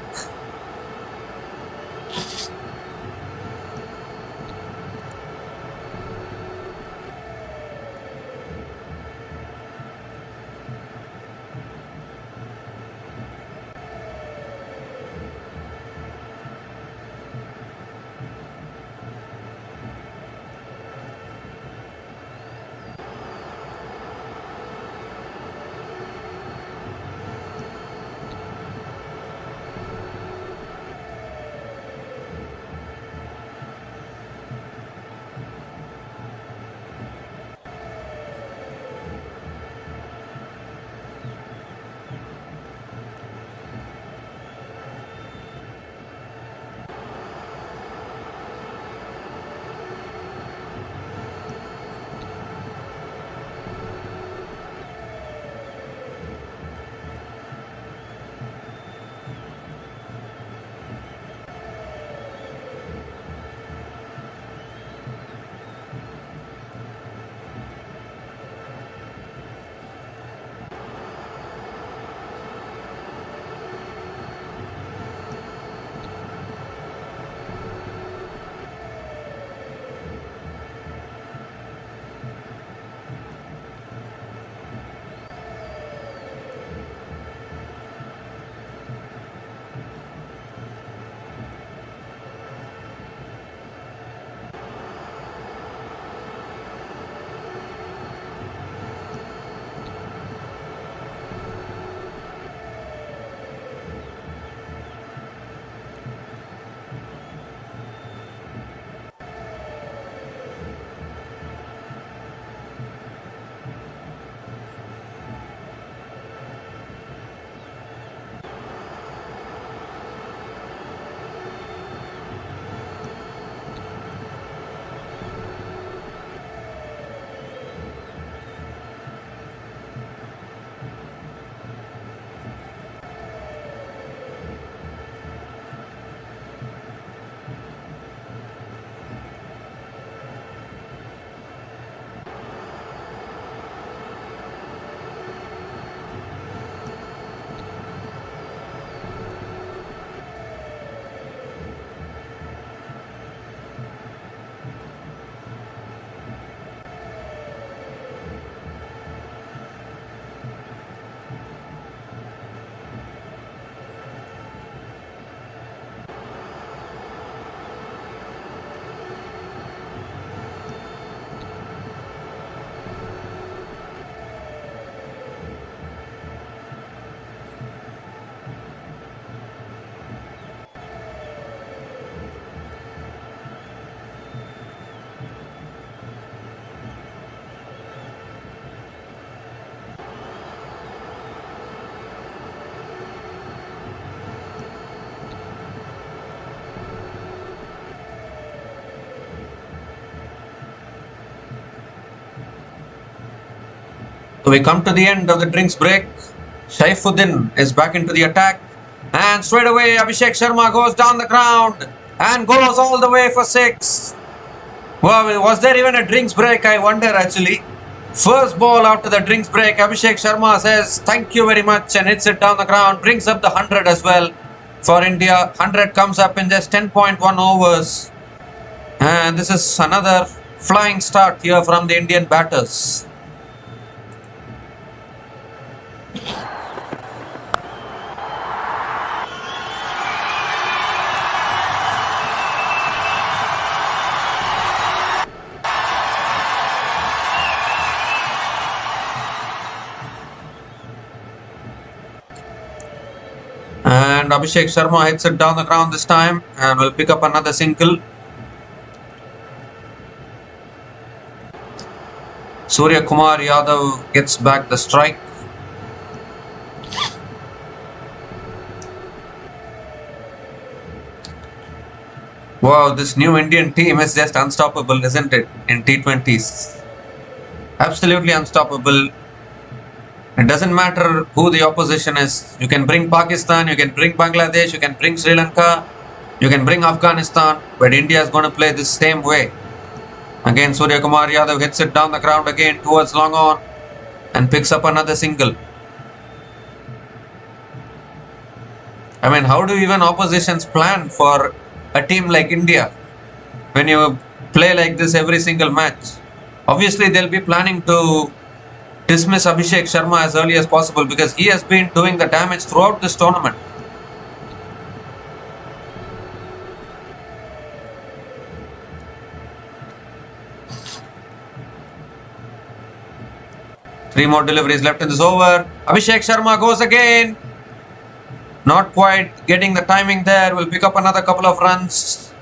So we come to the end of the drinks break. Saifuddin is back into the attack. And straight away Abhishek Sharma goes down the ground and goes all the way for 6. Well, was there even a drinks break? I wonder actually. First ball after the drinks break, Abhishek Sharma says thank you very much and hits it down the ground. Brings up the 100 as well for India. 100 comes up in just 10.1 overs. And this is another flying start here from the Indian batters. And Abhishek Sharma hits it down the ground this time and will pick up another single. Suryakumar Yadav gets back the strike. Wow, this new Indian team is just unstoppable, isn't it? In T20s. Absolutely unstoppable. It doesn't matter who the opposition is. You can bring Pakistan, you can bring Bangladesh, you can bring Sri Lanka, you can bring Afghanistan, but India is going to play the same way. Again, Suryakumar Yadav hits it down the ground again towards long on and picks up another single. I mean, how do even oppositions plan for a team like India when you play like this every single match? Obviously, they'll be planning to dismiss Abhishek Sharma as early as possible because he has been doing the damage throughout this tournament. Three more deliveries left in this over. Abhishek Sharma goes again. Not quite getting the timing there. Will pick up another couple of runs.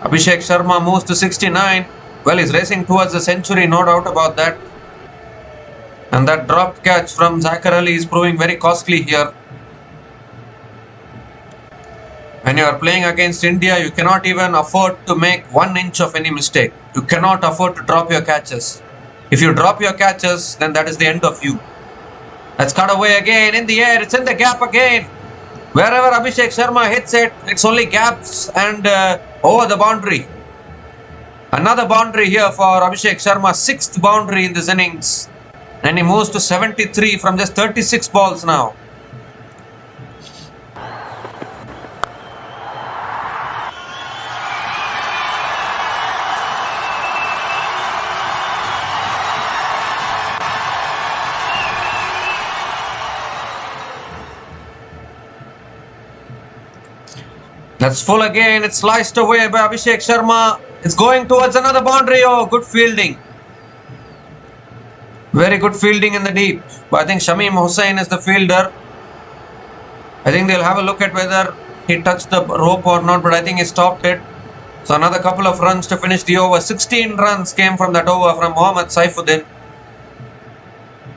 Abhishek Sharma moves to 69. Well, he's racing towards the century, no doubt about that. And that dropped catch from Axar Ali is proving very costly here. When you are playing against India, you cannot even afford to make 1 inch of any mistake. You cannot afford to drop your catches. If you drop your catches, then that is the end of you. Let's cut away again in the air. It's in the gap again. Wherever Abhishek Sharma hits it, it's only gaps and over the boundary. Another boundary here for Abhishek Sharma, 6th boundary in this innings. And he moves to 73 from just 36 balls now. That's full again. It's sliced away by Abhishek Sharma. It's going towards another boundary. Oh, good fielding. Very good fielding in the deep. But I think Shamim Hussain is the fielder. I think they'll have a look at whether he touched the rope or not, but I think he stopped it. So another couple of runs to finish the over. 16 runs came from that over from Mohammad Saifuddin.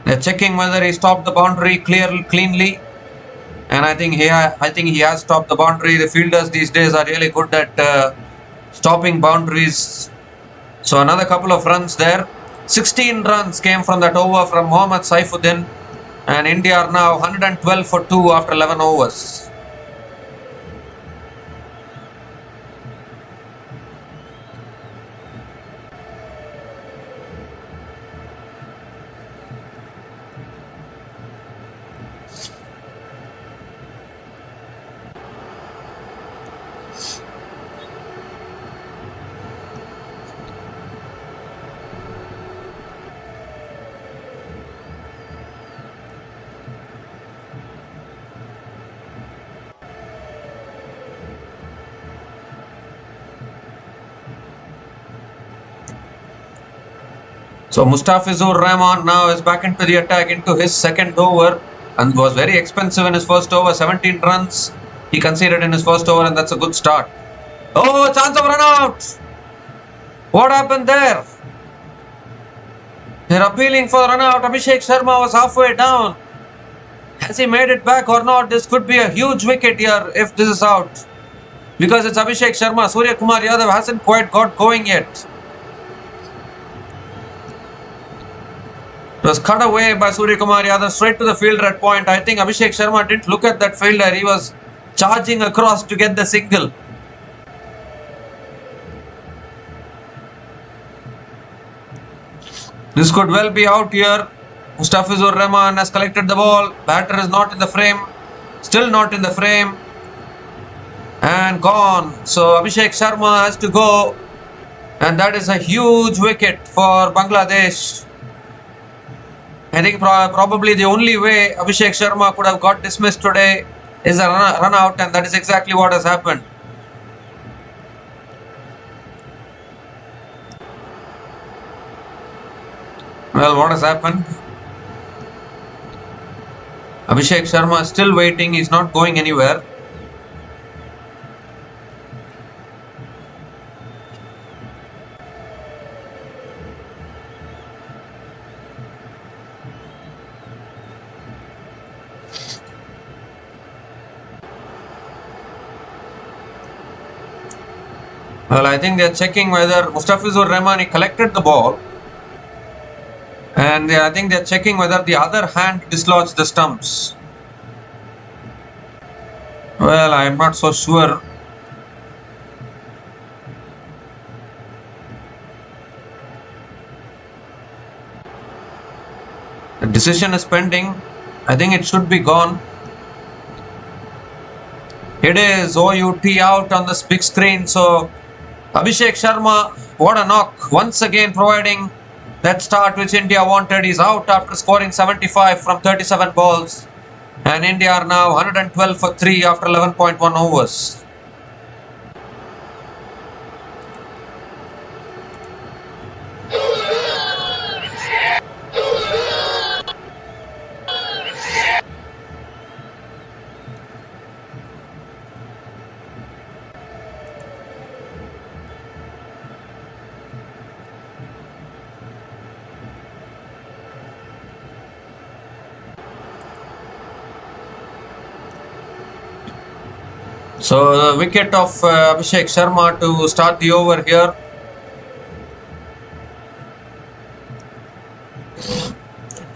They're checking whether he stopped the boundary cleanly. And I think he has stopped the boundary. The fielders these days are really good at stopping boundaries. So another couple of runs there. 16 runs came from that over from Mohammad Saifuddin. And India are now 112 for 2 after 11 overs. So Mustafizur Rahman now is back into the attack into his second over and was very expensive in his first over. 17 runs he conceded in his first over and that's a good start. Oh, chance of run out. What happened there? They're appealing for run out. Abhishek Sharma was halfway down. Has he made it back or not? This could be a huge wicket here if this is out. Because it's Abhishek Sharma. Suryakumar Yadav hasn't quite got going yet. was cut away by Suryakumar Yadav straight to the fielder at point. I think Abhishek Sharma didn't look at that fielder. He was charging across to get the single. This could well be out here. Mustafizur Rahman has collected the ball. Batter is not in the frame. Still not in the frame. And gone. So Abhishek Sharma has to go. And that is a huge wicket for Bangladesh. I think probably the only way Abhishek Sharma could have got dismissed today is a run out, and that is exactly what has happened. Well, what has happened? Abhishek Sharma is still waiting. He's not going anywhere. Well, I think they are checking whether Mustafizur Rahman collected the ball. And I think they are checking whether the other hand dislodged the stumps. Well, I am not so sure. The decision is pending. I think it should be gone. It is OUT out on this big screen. So Abhishek Sharma, what a knock. Once again providing that start which India wanted. Is out after scoring 75 from 37 balls. And India are now 112 for 3 after 11.1 overs. So the wicket of Abhishek Sharma to start the over here.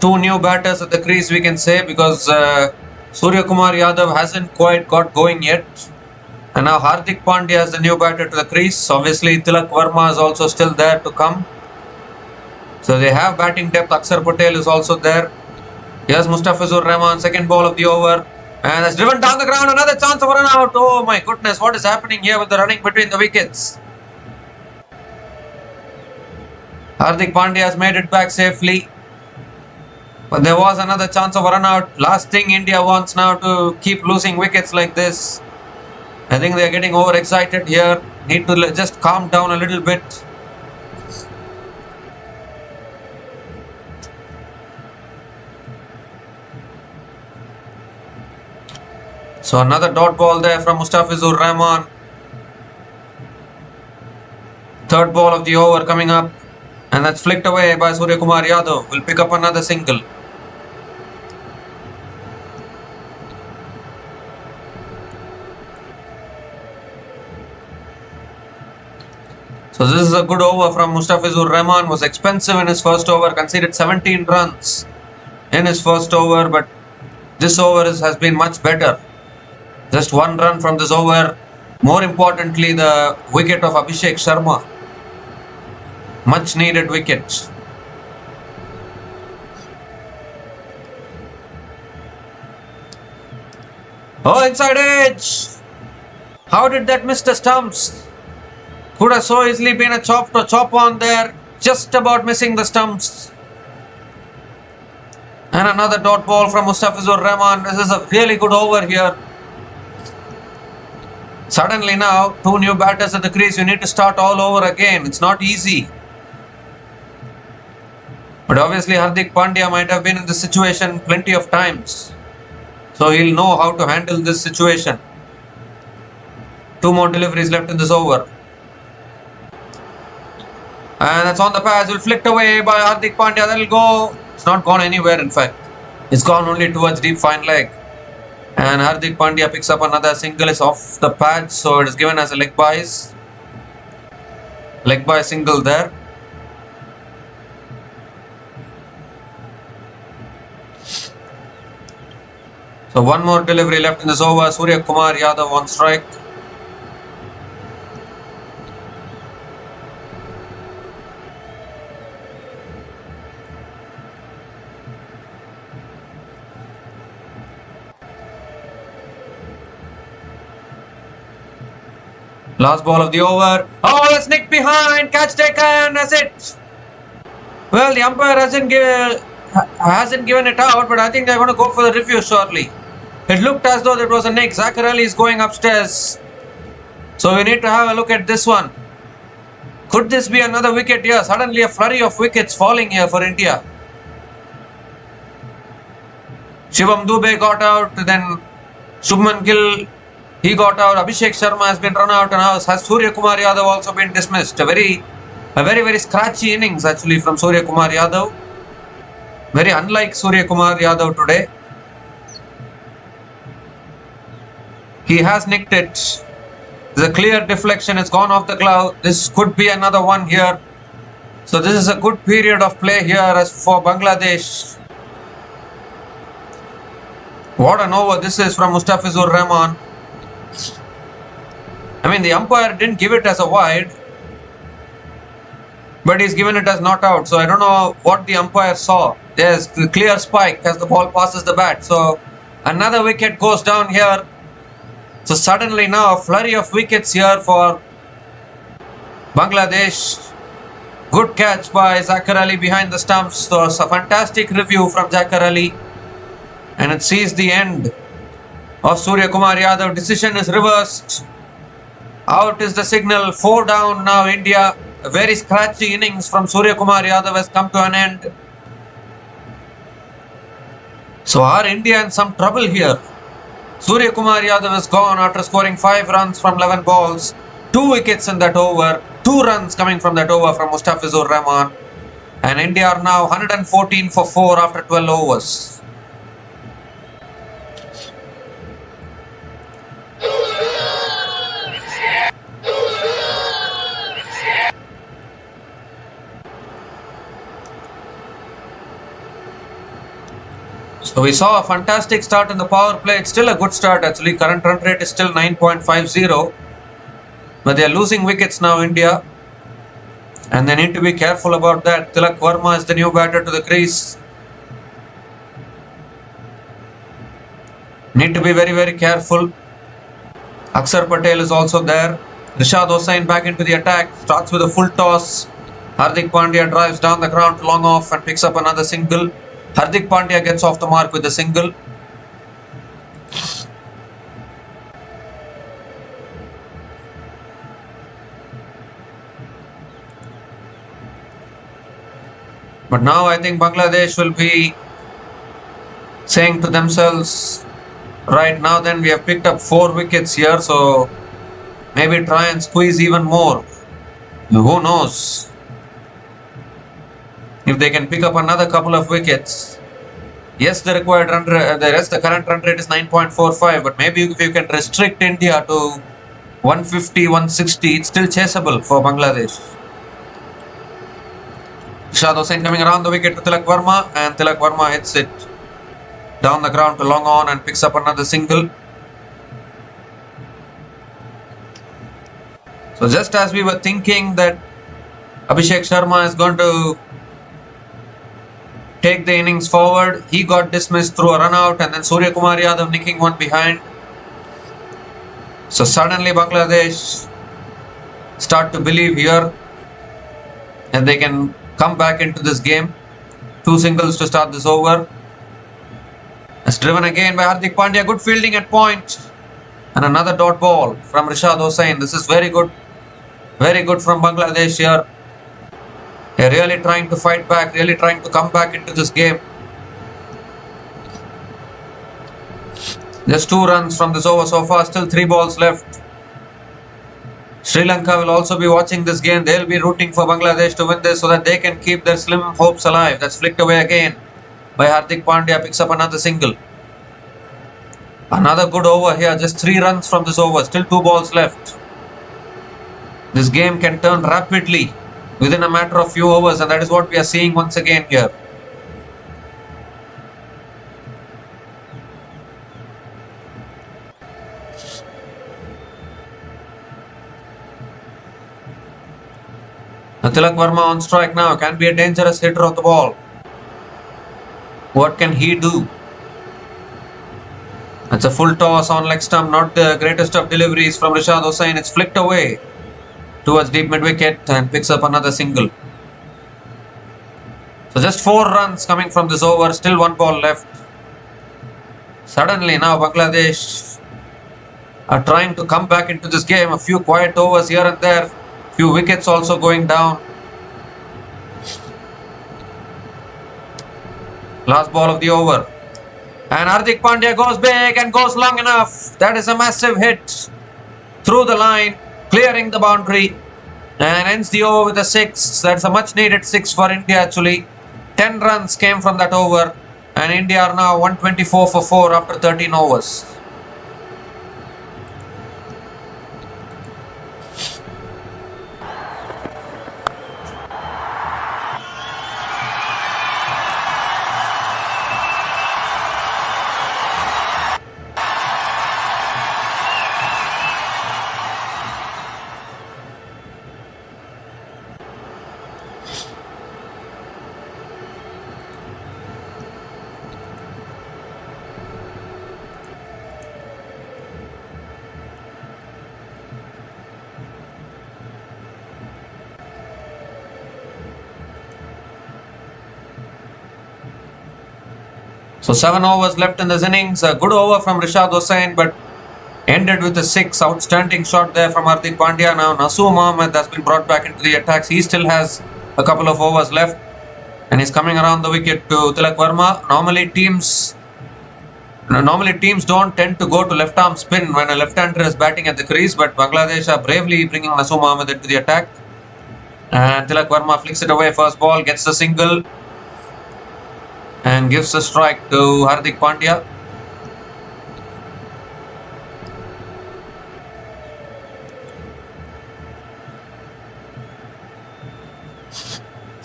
Two new batters at the crease, we can say, because Suryakumar Yadav hasn't quite got going yet. And now Hardik Pandya is the new batter to the crease. Obviously Tilak Varma is also still there to come. So they have batting depth. Axar Patel is also there. Here's Mustafizur Rahman, second ball of the over. And has driven down the ground, another chance of a run out. Oh my goodness, what is happening here with the running between the wickets? Hardik Pandya has made it back safely. But there was another chance of a run out. Last thing India wants now to keep losing wickets like this. I think they are getting overexcited here. Need to just calm down a little bit. So another dot ball there from Mustafizur Rahman. Third ball of the over coming up. And that's flicked away by Suryakumar Yadav. Will pick up another single. So this is a good over from Mustafizur Rahman. Was expensive in his first over. Conceded 17 runs in his first over. But this over has been much better. Just one run from this over. More importantly, the wicket of Abhishek Sharma. Much needed wicket. Oh, inside edge. How did that miss the stumps? Could have so easily been a chop on there. Just about missing the stumps. And another dot ball from Mustafizur Rahman. This is a really good over here. Suddenly now, two new batters at the crease. You need to start all over again. It's not easy. But obviously Hardik Pandya might have been in this situation plenty of times. So he'll know how to handle this situation. Two more deliveries left in this over. And that's on the pass. Will flicked away by Hardik Pandya. That'll go. It's not gone anywhere in fact. It's gone only towards deep fine leg. And Hardik Pandya picks up another single. Is off the pad, so it is given as a leg byes. Leg by single there. So one more delivery left in this over. Suryakumar Yadav on strike. Last ball of the over. Oh, it's nicked behind. Catch taken. That's it. Well, the umpire hasn't given it out, but I think they're going to go for the review shortly. It looked as though it was a nick. Axar is going upstairs. So we need to have a look at this one. Could this be another wicket here? Suddenly a flurry of wickets falling here for India. Shivam Dube got out. Then Shubman Gill, he got out. Abhishek Sharma has been run out, and has Suryakumar Yadav also been dismissed. A very scratchy innings actually from Suryakumar Yadav. Very unlike Suryakumar Yadav today. He has nicked it. There's a clear deflection. It's gone off the glove. This could be another one here. So this is a good period of play here as for Bangladesh. What an over this is from Mustafizur Rahman. I mean, the umpire didn't give it as a wide, but he's given it as not out. So I don't know what the umpire saw. There's the clear spike as the ball passes the bat. So another wicket goes down here. So suddenly now a flurry of wickets here for Bangladesh. Good catch by Axar behind the stumps. So it's a fantastic review from Axar, and it sees the end of Suryakumar Yadav. Decision is reversed. Out is the signal. 4 down now India. A very scratchy innings from Suryakumar Yadav has come to an end. So are India in some trouble here? Suryakumar Yadav is gone after scoring 5 runs from 11 balls. 2 wickets in that over. 2 runs coming from that over from Mustafizur Rahman. And India are now 114 for 4 after 12 overs. So we saw a fantastic start in the power play. It's still a good start actually. Current run rate is still 9.50. But they are losing wickets now, India. And they need to be careful about that. Tilak Varma is the new batter to the crease. Need to be very careful. Axar Patel is also there. Rishad Hossain back into the attack. Starts with a full toss. Hardik Pandya drives down the ground long off and picks up another single. Hardik Pandya gets off the mark with a single. But now I think Bangladesh will be saying to themselves, right now then we have picked up 4 wickets here, so maybe try and squeeze even more. Who knows? If they can pick up another couple of wickets. Yes, the required run rate, the current run rate is 9.45, but maybe if you can restrict India to 150, 160, it's still chaseable for Bangladesh. Rishad Hossain coming around the wicket to Tilak Varma, and Tilak Varma hits it down the ground to long on and picks up another single. So just as we were thinking that Abhishek Sharma is going to take the innings forward, he got dismissed through a run out, and then Suryakumar Yadav nicking one behind. So suddenly Bangladesh start to believe here and they can come back into this game. 2 singles to start this over. It's driven again by Hardik Pandya. Good fielding at point. And another dot ball from Rishad Hossain. This is very good from Bangladesh here. They're really trying to fight back, really trying to come back into this game. Just 2 runs from this over so far, still 3 balls left. Sri Lanka will also be watching this game. They'll be rooting for Bangladesh to win this so that they can keep their slim hopes alive. That's flicked away again by Hardik Pandya, picks up another single. Another good over here, just 3 runs from this over, still 2 balls left. This game can turn rapidly within a matter of few overs, and that is what we are seeing once again here. Tilak Varma on strike now. Can be a dangerous hitter of the ball. What can he do? It's a full toss on leg stump. Not the greatest of deliveries from Rishad Hossain. It's flicked away towards deep mid wicket and picks up another single. So just 4 runs coming from this over. Still 1 ball left. Suddenly now Bangladesh are trying to come back into this game. A few quiet overs here and there. Few wickets also going down. Last ball of the over. And Hardik Pandya goes big and goes long enough. That is a massive hit through the line, clearing the boundary, and ends the over with a 6. That's a much needed 6 for India actually. 10 runs came from that over, and India are now 124 for 4 after 13 overs. So 7 overs left in this innings. A good over from Rishad Hossain, but ended with a 6. Outstanding shot there from Hardik Pandya. Now Nasu Mohammed has been brought back into the attacks. He still has a couple of overs left, and he's coming around the wicket to Tilak Varma. Normally teams don't tend to go to left arm spin when a left-hander is batting at the crease, but Bangladesh are bravely bringing Nasu Mohammed into the attack. And Tilak Varma flicks it away. First ball, gets the single and gives a strike to Hardik Pandya.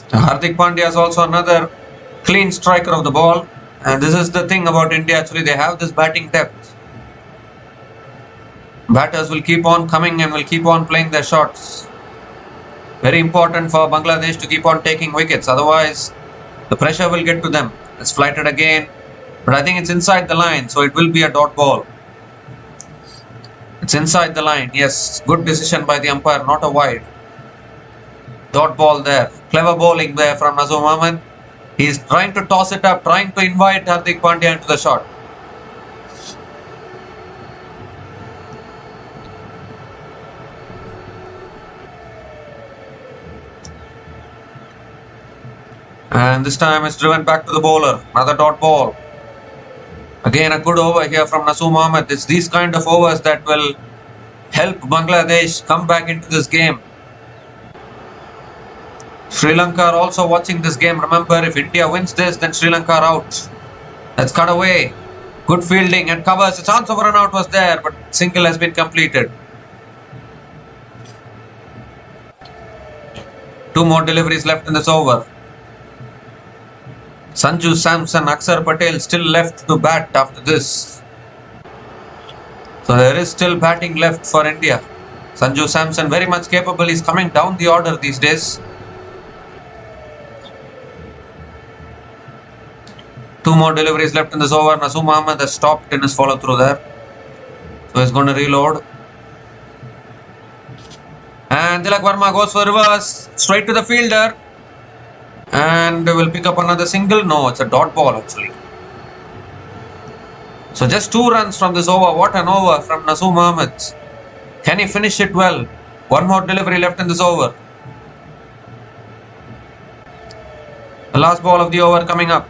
Hardik Pandya is also another clean striker of the ball, and this is the thing about India actually, they have this batting depth. Batters will keep on coming and will keep on playing their shots. Very important for Bangladesh to keep on taking wickets, otherwise the pressure will get to them. It's flighted again, but I think it's inside the line, so it will be a dot ball. It's inside the line, yes. Good decision by the umpire, not a wide. Dot ball there. Clever bowling there from Nasu Mohammed. He's trying to toss it up, trying to invite Hardik Pandya into the shot. And this time it's driven back to the bowler. Another dot ball. Again a good over here from Nasu Mohammed. It's these kind of overs that will help Bangladesh come back into this game. Sri Lanka are also watching this game. Remember, if India wins this, then Sri Lanka are out. That's cut away. Good fielding and covers. A chance of a run out was there, but single has been completed. 2 more deliveries left in this over. Sanju Samson, Axar Patel still left to bat after this. So there is still batting left for India. Sanju Samson very much capable. He's coming down the order these days. 2 more deliveries left in this over. Nasu Mohammed has stopped in his follow through there. So he's going to reload. And Tilak Varma goes for reverse. Straight to the fielder. And will pick up another single. No, it's a dot ball actually. So just 2 runs from this over. What an over from Nasu Mohammed. Can he finish it well? 1 more delivery left in this over. The last ball of the over coming up.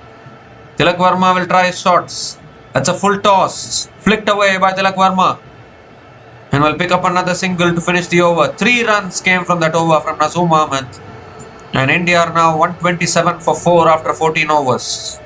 Tilak Varma will try his shots. That's a full toss. Flicked away by Tilak Varma. And will pick up another single to finish the over. 3 runs came from that over from Nasu Mohammed. And India are now 127 for 4 after 14 overs.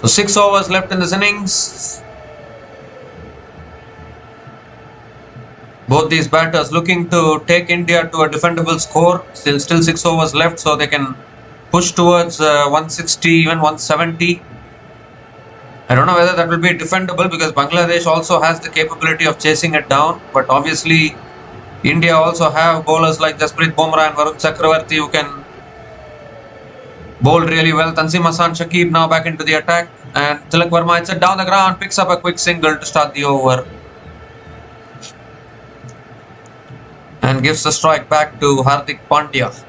So 6 overs left in this innings. Both these batters looking to take India to a defendable score. Still 6 overs left, so they can push towards 160, even 170. I don't know whether that will be defendable because Bangladesh also has the capability of chasing it down. But obviously, India also have bowlers like Jasprit Bumrah and Varun Chakravarti who can bowl really well. Tanzim Hassan, Shakib now back into the attack. And Tilak Varma hits it down the ground, picks up a quick single to start the over. And gives the strike back to Hardik Pandya.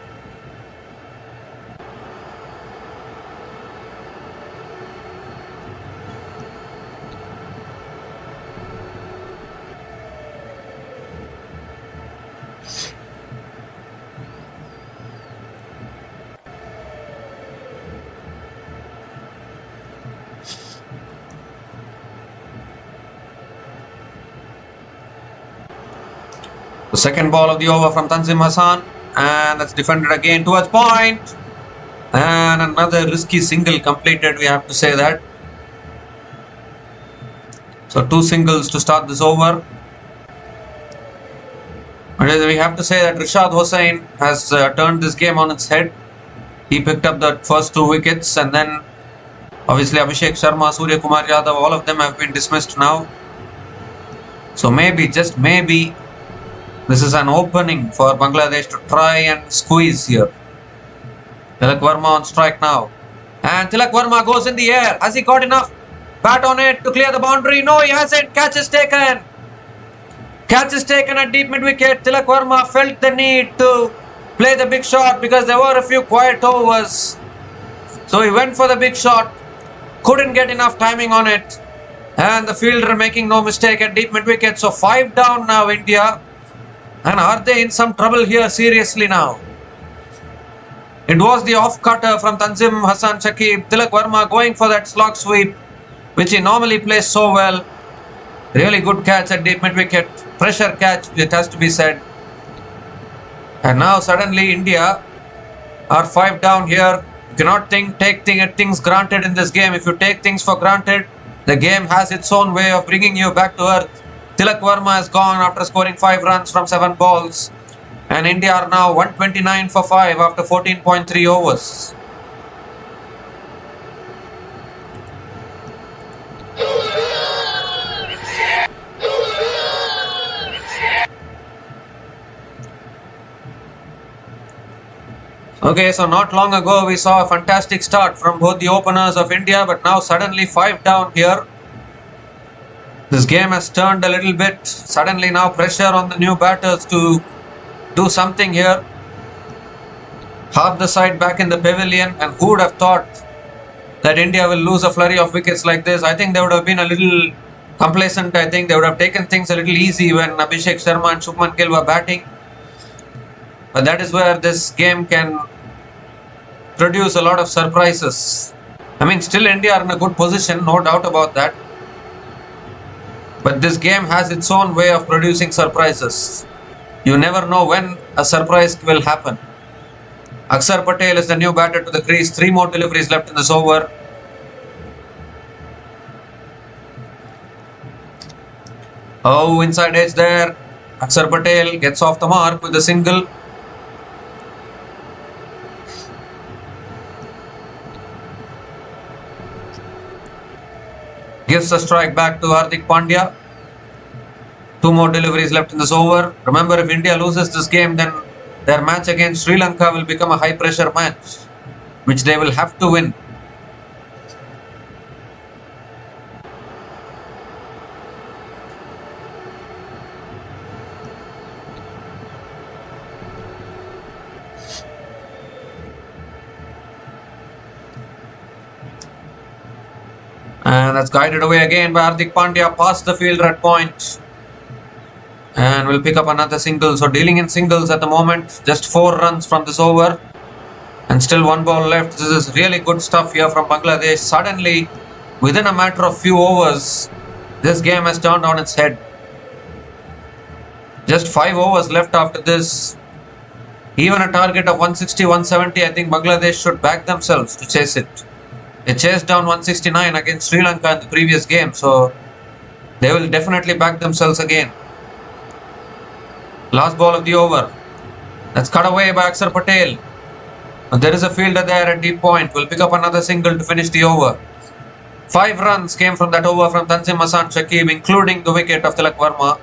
The second ball of the over from Tanzim Hassan, and that's defended again towards point, and another risky single completed, we have to say that. So 2 singles to start this over. And we have to say that Rishad Hossain has turned this game on its head. He picked up the first 2 wickets, and then obviously Abhishek Sharma, Suryakumar Yadav, all of them have been dismissed now. So maybe, just maybe, this is an opening for Bangladesh to try and squeeze here. Tilak Varma on strike now. And Tilak Varma goes in the air. Has he got enough bat on it to clear the boundary? No, he hasn't. Catch is taken. Catch is taken at deep mid-wicket. Tilak Varma felt the need to play the big shot because there were a few quiet overs. So he went for the big shot. Couldn't get enough timing on it. And the fielder making no mistake at deep mid-wicket. So 5 down now, India. And are they in some trouble here seriously now? It was the off-cutter from Tanzim Hassan Shakib. Tilak Varma going for that slog sweep, which he normally plays so well. Really good catch at deep mid-wicket. Pressure catch, it has to be said. And now suddenly India are 5 down here. You cannot take things granted in this game. If you take things for granted, the game has its own way of bringing you back to earth. Tilak Varma has gone after scoring 5 runs from 7 balls. And India are now 129 for 5 after 14.3 overs. Okay, so not long ago we saw a fantastic start from both the openers of India, but now suddenly 5 down here. This game has turned a little bit. Suddenly now pressure on the new batters to do something here. Half the side back in the pavilion, and who would have thought that India will lose a flurry of wickets like this? I think they would have been a little complacent. I think they would have taken things a little easy when Abhishek Sharma and Shubman Gill were batting. But that is where this game can produce a lot of surprises. I mean, still India are in a good position, no doubt about that. But this game has its own way of producing surprises. You never know when a surprise will happen. Axar Patel is the new batter to the crease. 3 more deliveries left in this over. Oh, inside edge there. Axar Patel gets off the mark with a single. Gives a strike back to Hardik Pandya. 2 more deliveries left in this over. Remember, if India loses this game, then their match against Sri Lanka will become a high pressure match, which they will have to win. And that's guided away again by Hardik Pandya past the fielder at point. And will pick up another single. So dealing in singles at the moment. Just 4 runs from this over. And still 1 ball left. This is really good stuff here from Bangladesh. Suddenly, within a matter of few overs, this game has turned on its head. Just 5 overs left after this. Even a target of 160, 170, I think Bangladesh should back themselves to chase it. They chased down 169 against Sri Lanka in the previous game, so they will definitely back themselves again. Last ball of the over. That's cut away by Axar Patel. And there is a fielder there at deep point. Will pick up another single to finish the over. 5 runs came from that over from Tanzim Hasan Shakib, including the wicket of Tilak Varma.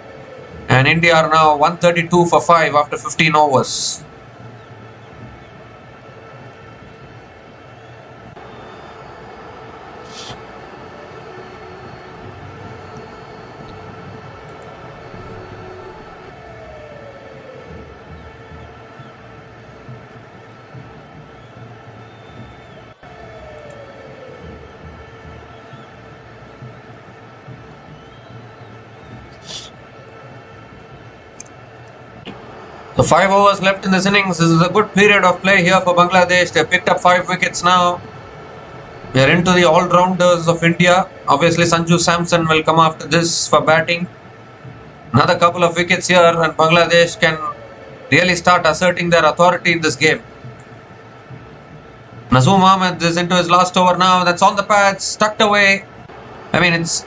And India are now 132 for 5 after 15 overs. So 5 overs left in this innings. This is a good period of play here for Bangladesh. They picked up 5 wickets now. We are into the all-rounders of India. Obviously Sanju Samson will come after this for batting. Another couple of wickets here and Bangladesh can really start asserting their authority in this game. Nazoom Ahmed is into his last over now. That's on the pads, tucked away. I mean, it's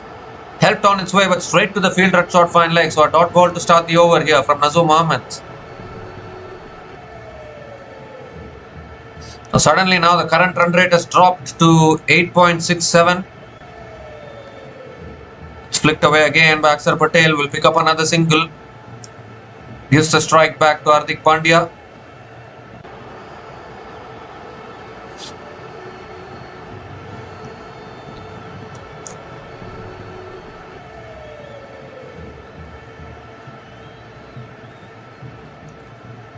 helped on its way, but straight to the fielder at short fine leg. So a dot ball to start the over here from Nazoom Ahmed. So suddenly now the current run rate has dropped to 8.67. It's flicked away again by Axar Patel. Will pick up another single. Gives the strike back to Hardik Pandya.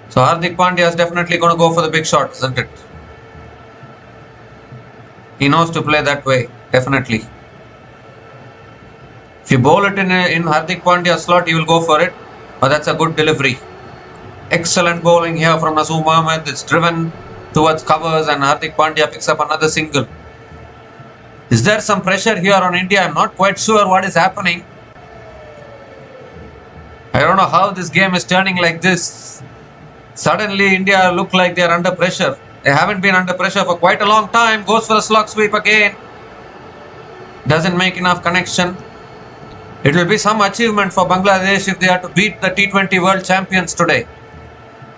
So Hardik Pandya is definitely going to go for the big shot, isn't it? He knows to play that way, definitely. If you bowl it in Hardik Pandya's slot, he will go for it. But that's a good delivery. Excellent bowling here from Nazoom Ahmed. It's driven towards covers and Hardik Pandya picks up another single. Is there some pressure here on India? I'm not quite sure what is happening. I don't know how this game is turning like this. Suddenly India look like they are under pressure. They haven't been under pressure for quite a long time. Goes for a slog sweep again. Doesn't make enough connection. It will be some achievement for Bangladesh if they are to beat the T20 World Champions today.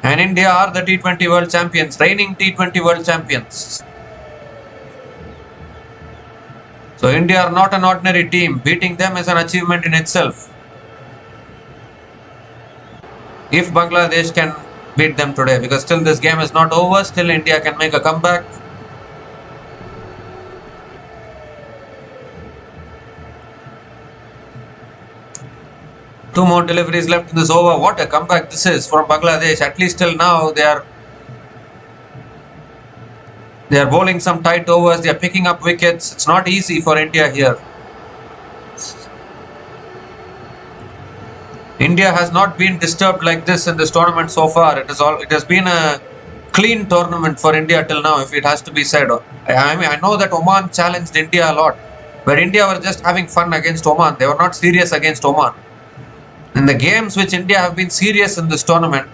And India are the T20 World Champions, reigning T20 World Champions. So India are not an ordinary team. Beating them is an achievement in itself. If Bangladesh can beat them today, because still this game is not over, still India can make a comeback. Two more deliveries left in this over. What a comeback this is from Bangladesh. At least till now they are bowling some tight overs. They are picking up wickets. It's not easy for India here. India has not been disturbed like this in this tournament so far. It has been a clean tournament for India till now, if it has to be said. I know that Oman challenged India a lot, but India were just having fun against Oman. They were not serious against Oman. In the games which India have been serious in this tournament,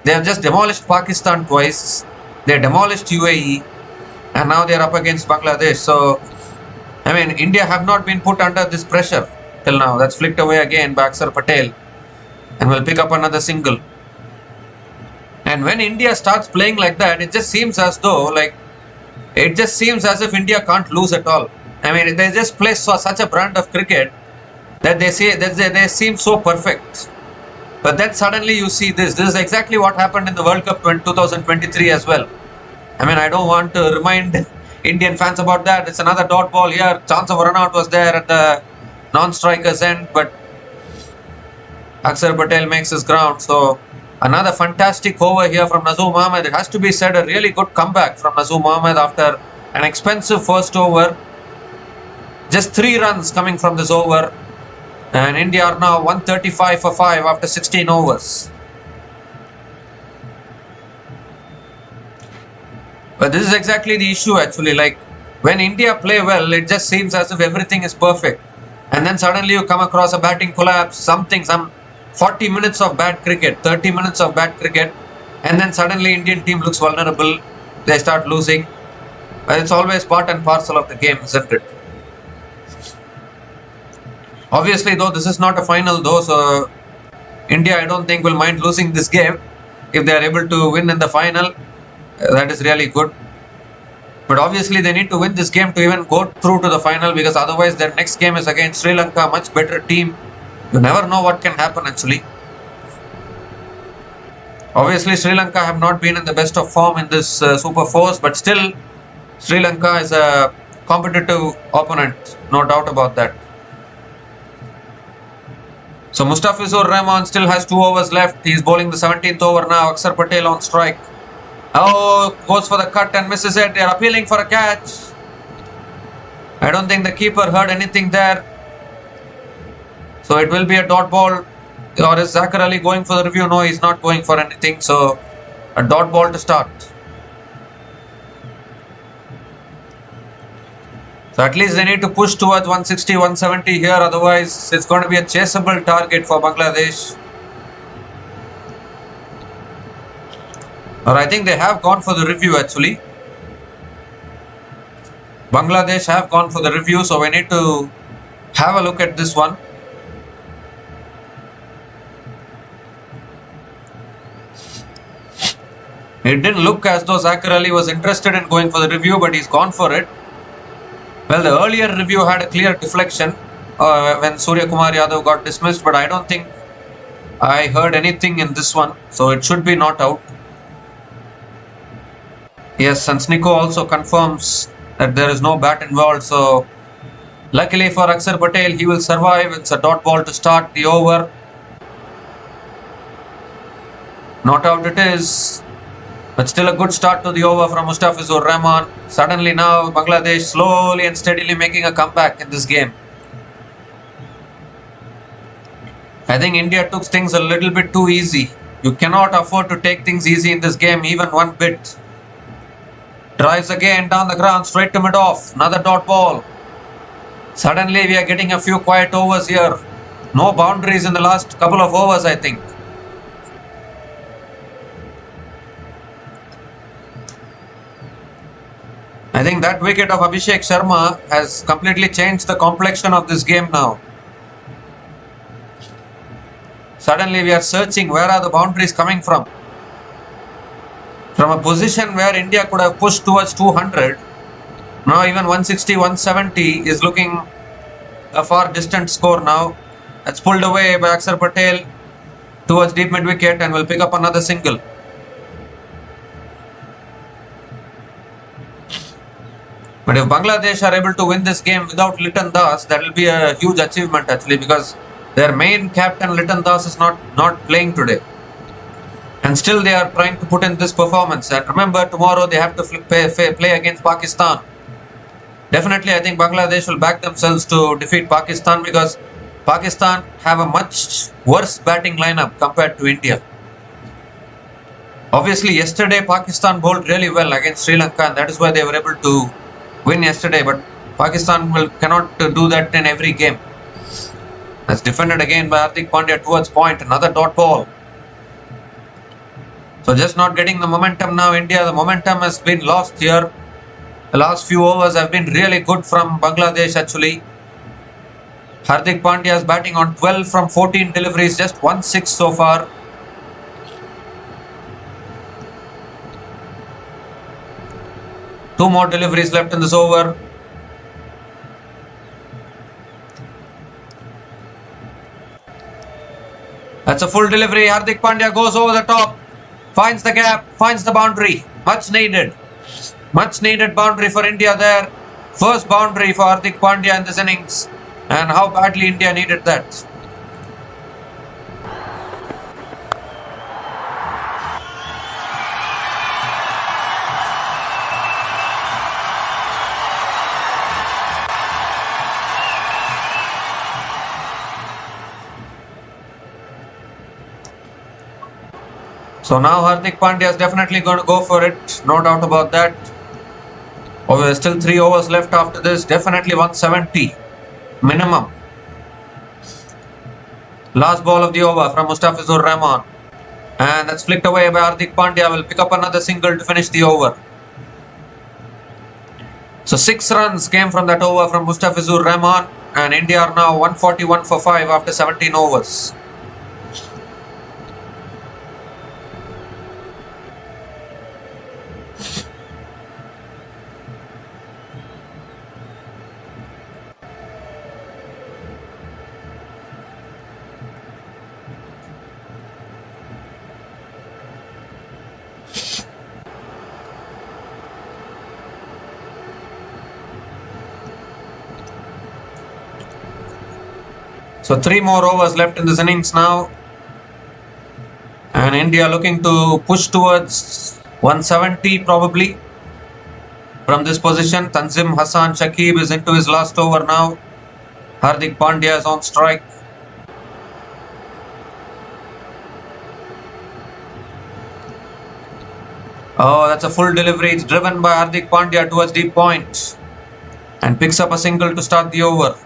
they have just demolished Pakistan twice. They demolished UAE, and now they are up against Bangladesh. So, I mean, India have not been put under this pressure till now. That's flicked away again by Axar Patel. And will pick up another single. And when India starts playing like that, it just seems as if India can't lose at all. I mean, they just play such a brand of cricket that they seem so perfect. But then suddenly you see this. This is exactly what happened in the World Cup 2023 as well. I mean, I don't want to remind Indian fans about that. It's another dot ball here. Chance of a run out was there at the non-striker's end, but Axar Patel makes his ground. So another fantastic over here from Nazoom Ahmed. It has to be said, a really good comeback from Nazoom Ahmed after an expensive first over. Just 3 runs coming from this over. And India are now 135 for 5 after 16 overs. But this is exactly the issue actually. Like, when India play well, it just seems as if everything is perfect. And then suddenly you come across a batting collapse, some 40 minutes of bad cricket, 30 minutes of bad cricket, and then suddenly Indian team looks vulnerable. They start losing. But it's always part and parcel of the game, isn't it? Obviously, though, this is not a final, though, so India, I don't think, will mind losing this game if they are able to win in the final. That is really good. But obviously, they need to win this game to even go through to the final, because otherwise their next game is against Sri Lanka, much better team. You never know what can happen actually. Obviously, Sri Lanka have not been in the best of form in this Super Fours, but still, Sri Lanka is a competitive opponent, no doubt about that. So Mustafizur Rahman still has 2 overs left. He is bowling the 17th over now. Axar Patel on strike. Oh, goes for the cut and misses it. They are appealing for a catch. I don't think the keeper heard anything there. So it will be a dot ball. Or is Axar Ali going for the review? No, he's not going for anything. So a dot ball to start. So at least they need to push towards 160, 170 here. Otherwise, it's going to be a chaseable target for Bangladesh. Or I think they have gone for the review actually. Bangladesh have gone for the review. So we need to have a look at this one. It didn't look as though Axar Ali was interested in going for the review, but he's gone for it. Well, the earlier review had a clear deflection when Suryakumar Yadav got dismissed, but I don't think I heard anything in this one, so it should be not out. Yes, and Sniko also confirms that there is no bat involved, so luckily for Axar Patel, he will survive. It's a dot ball to start the over. Not out it is. But still a good start to the over from Mustafizur Rahman. Suddenly now Bangladesh slowly and steadily making a comeback in this game. I think India took things a little bit too easy. You cannot afford to take things easy in this game even one bit. Drives again down the ground, straight to mid-off. Another dot ball. Suddenly we are getting a few quiet overs here. No boundaries in the last couple of overs, I think. I think that wicket of Abhishek Sharma has completely changed the complexion of this game now. Suddenly we are searching where are the boundaries coming from. From a position where India could have pushed towards 200, now even 160, 170 is looking a far distant score now. That's pulled away by Axar Patel towards deep mid wicket and will pick up another single. But if Bangladesh are able to win this game without Liton Das, that will be a huge achievement actually, because their main captain Liton Das is not playing today. And still they are trying to put in this performance. And remember, tomorrow they have to play against Pakistan. Definitely I think Bangladesh will back themselves to defeat Pakistan, because Pakistan have a much worse batting lineup compared to India. Obviously yesterday Pakistan bowled really well against Sri Lanka, and that is why they were able to win yesterday, but Pakistan cannot do that in every game. That's defended again by Hardik Pandya towards point. Another dot ball. So just not getting the momentum now. India, the momentum has been lost here. The last few overs have been really good from Bangladesh actually. Hardik Pandya is batting on 12 from 14 deliveries, just 1-6 so far. Two more deliveries left in this over. That's a full delivery. Hardik Pandya goes over the top, finds the gap, finds the boundary. Much needed boundary for India there. First boundary for Hardik Pandya in this innings. And how badly India needed that. So now Hardik Pandya is definitely going to go for it, no doubt about that. Oh, there's still 3 overs left after this, definitely 170 minimum. Last ball of the over from Mustafizur Rahman, and that's flicked away by Hardik Pandya. Will pick up another single to finish the over. So 6 runs came from that over from Mustafizur Rahman, and India are now 141 for 5 after 17 overs. So 3 more overs left in this innings now. And India looking to push towards 170 probably. From this position, Tanzim Hassan Shakib is into his last over now. Hardik Pandya is on strike. Oh, that's a full delivery. It's driven by Hardik Pandya towards deep point. And picks up a single to start the over.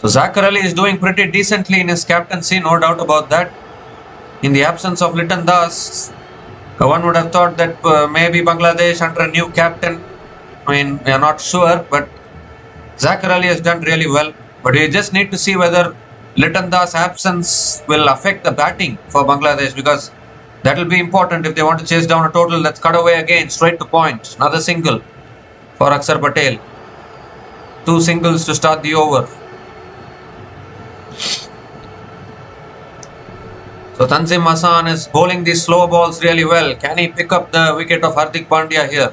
So Axar Ali is doing pretty decently in his captaincy, no doubt about that. In the absence of Liton Das, one would have thought that maybe Bangladesh under a new captain. I mean, we are not sure, but Axar Ali has done really well. But we just need to see whether Liton Das' absence will affect the batting for Bangladesh, because that will be important if they want to chase down a total. That's cut away again, straight to point. Another single for Axar Patel. 2 singles to start the over. So Tanzim Hassan is bowling these slow balls really well. Can he pick up the wicket of Hardik Pandya here?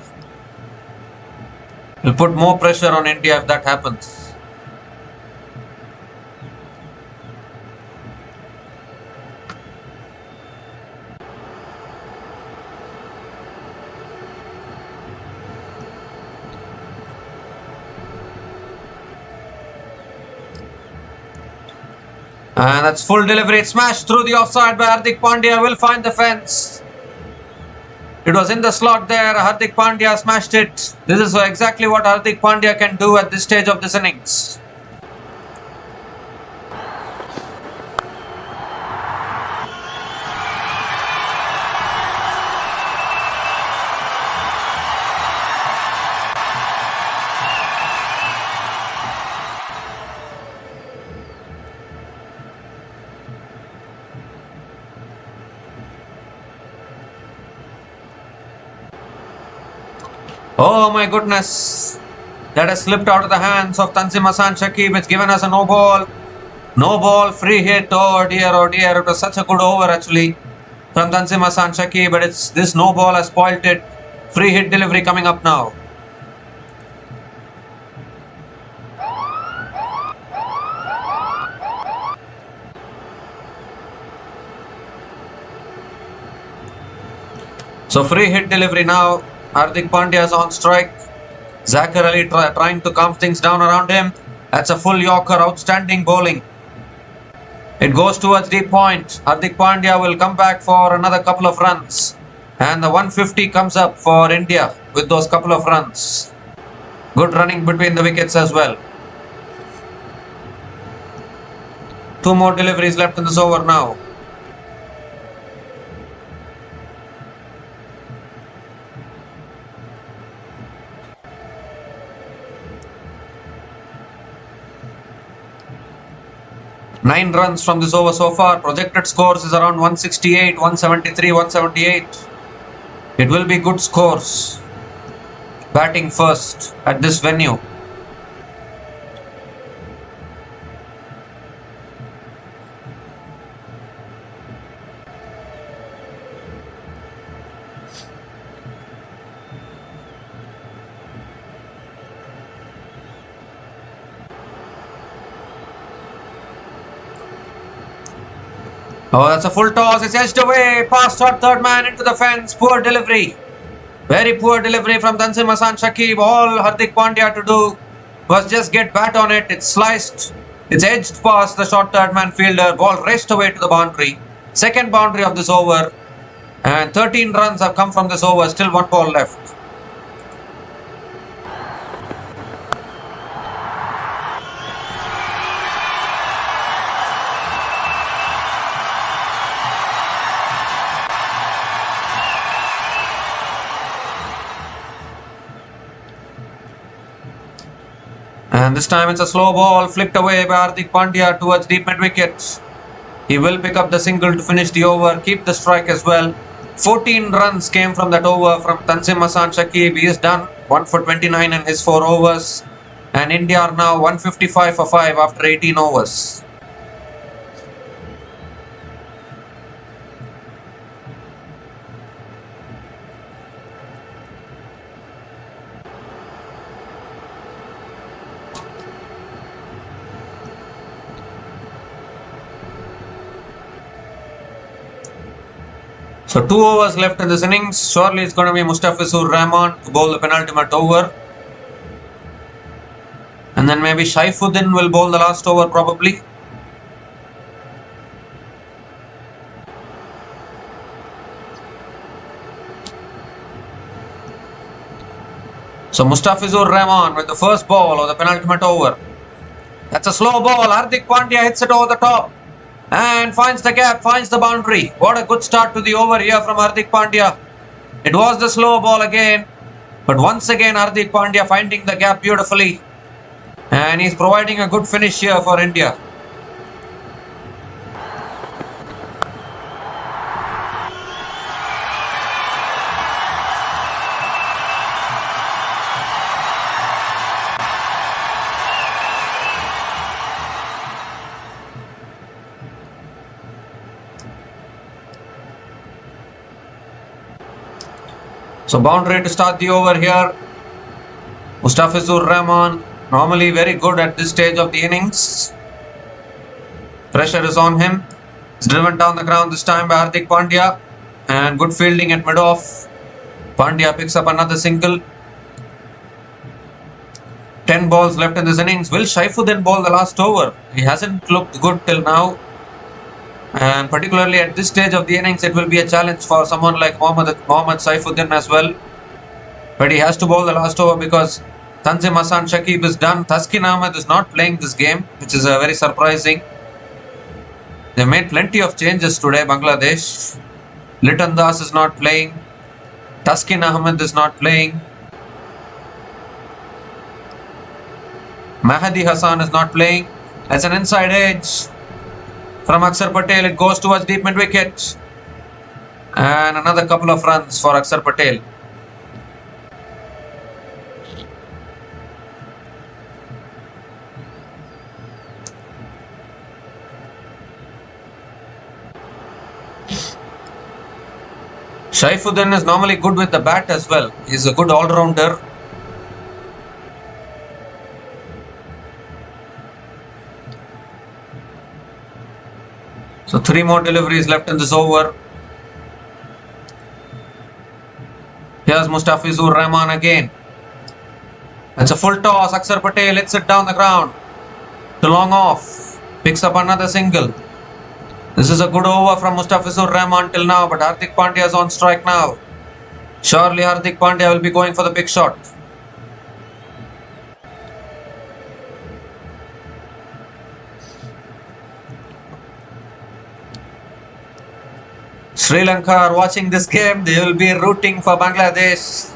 Will put more pressure on India if that happens. And that's full delivery. It's smashed through the offside by Hardik Pandya. Will find the fence. It was in the slot there. Hardik Pandya smashed it. This is exactly what Hardik Pandya can do at this stage of this innings. Oh my goodness, that has slipped out of the hands of Tanzim Hassan Shakib. It's given us a no ball. No ball, free hit. Oh dear, oh dear. It was such a good over actually from Tanzim Hassan Shakib, but it's this no ball has spoilt it. Free hit delivery coming up now. So free hit delivery now. Hardik Pandya is on strike. Axar Ali trying to calm things down around him. That's a full Yorker, outstanding bowling. It goes towards deep point. Hardik Pandya will come back for another couple of runs. And the 150 comes up for India with those couple of runs. Good running between the wickets as well. 2 more deliveries left in this over now. Nine runs from this over so far. Projected scores is around 168, 173, 178. It will be good scores. Batting first at this venue. Oh, that's a full toss. It's edged away. Past shot, third man into the fence. Poor delivery. Very poor delivery from Tanzim Hassan Shakib. All Hardik Pandya to do was just get bat on it. It's sliced. It's edged past the short third man fielder. Ball raced away to the boundary. Second boundary of this over. And 13 runs have come from this over. Still 1 ball left. And this time it's a slow ball flicked away by Hardik Pandya towards deep mid wicket. He will pick up the single to finish the over, keep the strike as well. 14 runs came from that over from Tanzim Hassan Shakib. He is done. 1 for 29 in his 4 overs. And India are now 155 for 5 after 18 overs. So 2 overs left in this innings. Surely it's going to be Mustafizur Rahman to bowl the penultimate over. And then maybe Shaifuddin will bowl the last over probably. So Mustafizur Rahman with the first ball of the penultimate over. That's a slow ball. Hardik Pandya hits it over the top and finds the gap, finds the boundary. What a good start to the over here from Hardik Pandya. It was the slow ball again, but once again Hardik Pandya finding the gap beautifully, and he's providing a good finish here for India. So boundary to start the over here. Mustafizur Rahman, normally very good at this stage of the innings. Pressure is on him. It's driven down the ground this time by Hardik Pandya. And good fielding at mid-off. Pandya picks up another single. 10 balls left in this innings. Will Shaifuddin bowl the last over? He hasn't looked good till now. And particularly at this stage of the innings, it will be a challenge for someone like Mohammad Shaifuddin as well. But he has to bowl the last over because Tanzim Hassan Shakib is done. Taskin Ahmed is not playing this game, which is very surprising. They made plenty of changes today, Bangladesh. Liton Das is not playing. Taskin Ahmed is not playing. Mahdi Hassan is not playing. That's an inside edge from Axar Patel. It goes towards deep mid wicket. And another couple of runs for Axar Patel. Shaifuddin is normally good with the bat as well. He's a good all-rounder. So 3 more deliveries left in this over. Here's Mustafizur Rahman again. It's a full toss. Axar Patel hits it down the ground to long off. Picks up another single. This is a good over from Mustafizur Rahman till now, but Hardik Pandya is on strike now. Surely Hardik Pandya will be going for the big shot. Sri Lanka are watching this game. They will be rooting for Bangladesh.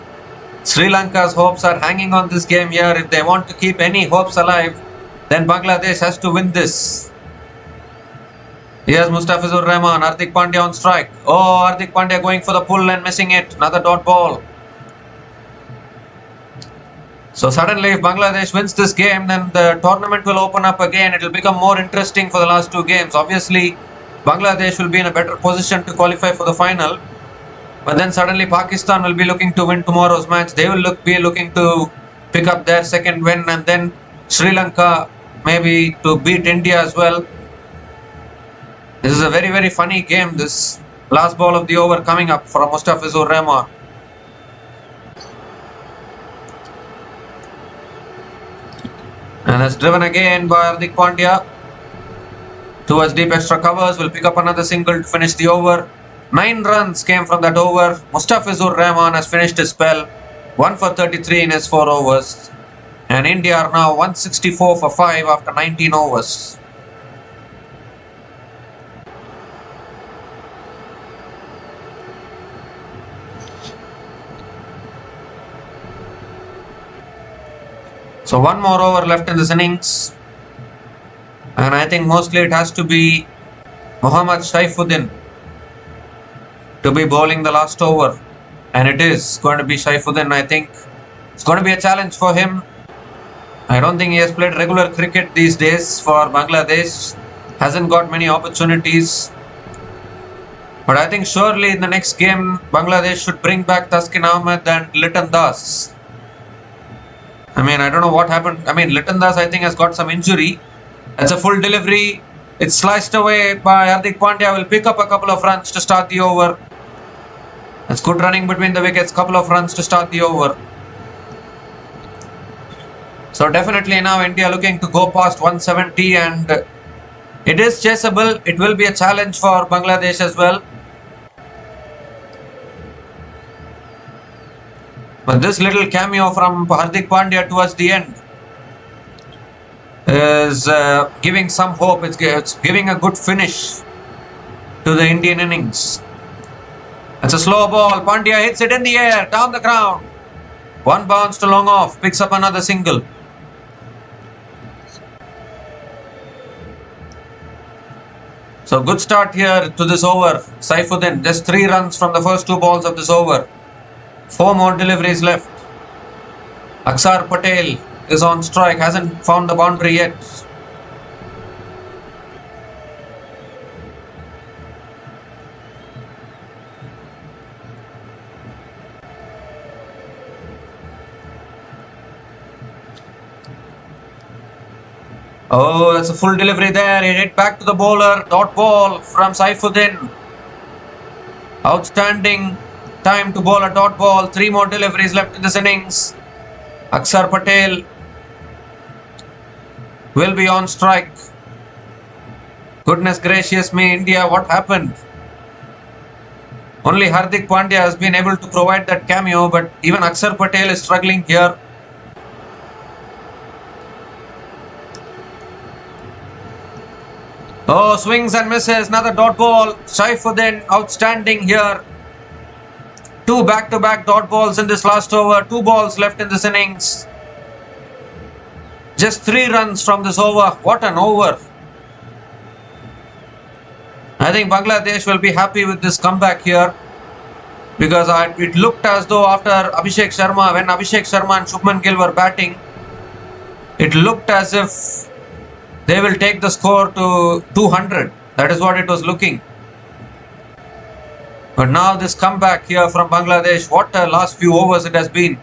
Sri Lanka's hopes are hanging on this game here. If they want to keep any hopes alive, then Bangladesh has to win this. Here's Mustafizur Rahman. Hardik Pandya on strike. Oh, Hardik Pandya going for the pull and missing it. Another dot ball. So suddenly if Bangladesh wins this game, then the tournament will open up again. It will become more interesting for the last 2 games. Obviously, Bangladesh will be in a better position to qualify for the final. But then suddenly Pakistan will be looking to win tomorrow's match. They will be looking to pick up their second win. And then Sri Lanka maybe to beat India as well. This is a very, very funny game. This last ball of the over coming up from Mustafizur Rahman. And it's driven again by Hardik Pandya. Towards deep extra covers, will pick up another single to finish the over. 9 runs came from that over. Mustafizur Rahman has finished his spell. 1 for 33 in his 4 overs. And India are now 164 for 5 after 19 overs. So 1 more over left in this innings. And I think mostly it has to be Mohammad Shaifuddin to be bowling the last over. And it is going to be Shaifuddin. I think it's going to be a challenge for him. I don't think he has played regular cricket these days for Bangladesh. Hasn't got many opportunities. But I think surely in the next game, Bangladesh should bring back Taskin Ahmed and Liton Das. I mean, I don't know what happened. I mean, Liton Das I think has got some injury. That's a full delivery. It's sliced away by Hardik Pandya. Will pick up a couple of runs to start the over. That's good running between the wickets. Couple of runs to start the over. So definitely now India looking to go past 170, and it is chaseable. It will be a challenge for Bangladesh as well. But this little cameo from Hardik Pandya towards the end is giving some hope. It's giving a good finish to the Indian innings. It's a slow ball. Pandya hits it in the air, down the ground. One bounce to long off, picks up another single. So good start here to this over. Saifuddin, just 3 runs from the first 2 balls of this over. 4 more deliveries left. Axar Patel is on strike, hasn't found the boundary yet. Oh, that's a full delivery there. He hit back to the bowler. Dot ball from Saifuddin. Outstanding time to bowl a dot ball. 3 more deliveries left in this innings. Axar Patel will be on strike. Goodness gracious me, India, what happened? Only Hardik Pandya has been able to provide that cameo, but even Axar Patel is struggling here. Oh, swings and misses. Another dot ball. Saifuddin outstanding here. 2 back-to-back dot balls in this last over. 2 balls left in this innings. Just 3 runs from this over. What an over. I think Bangladesh will be happy with this comeback here, because it looked as though after Abhishek Sharma, when Abhishek Sharma and Shubman Gill were batting, it looked as if they will take the score to 200. That is what it was looking. But now this comeback here from Bangladesh, what a last few overs it has been.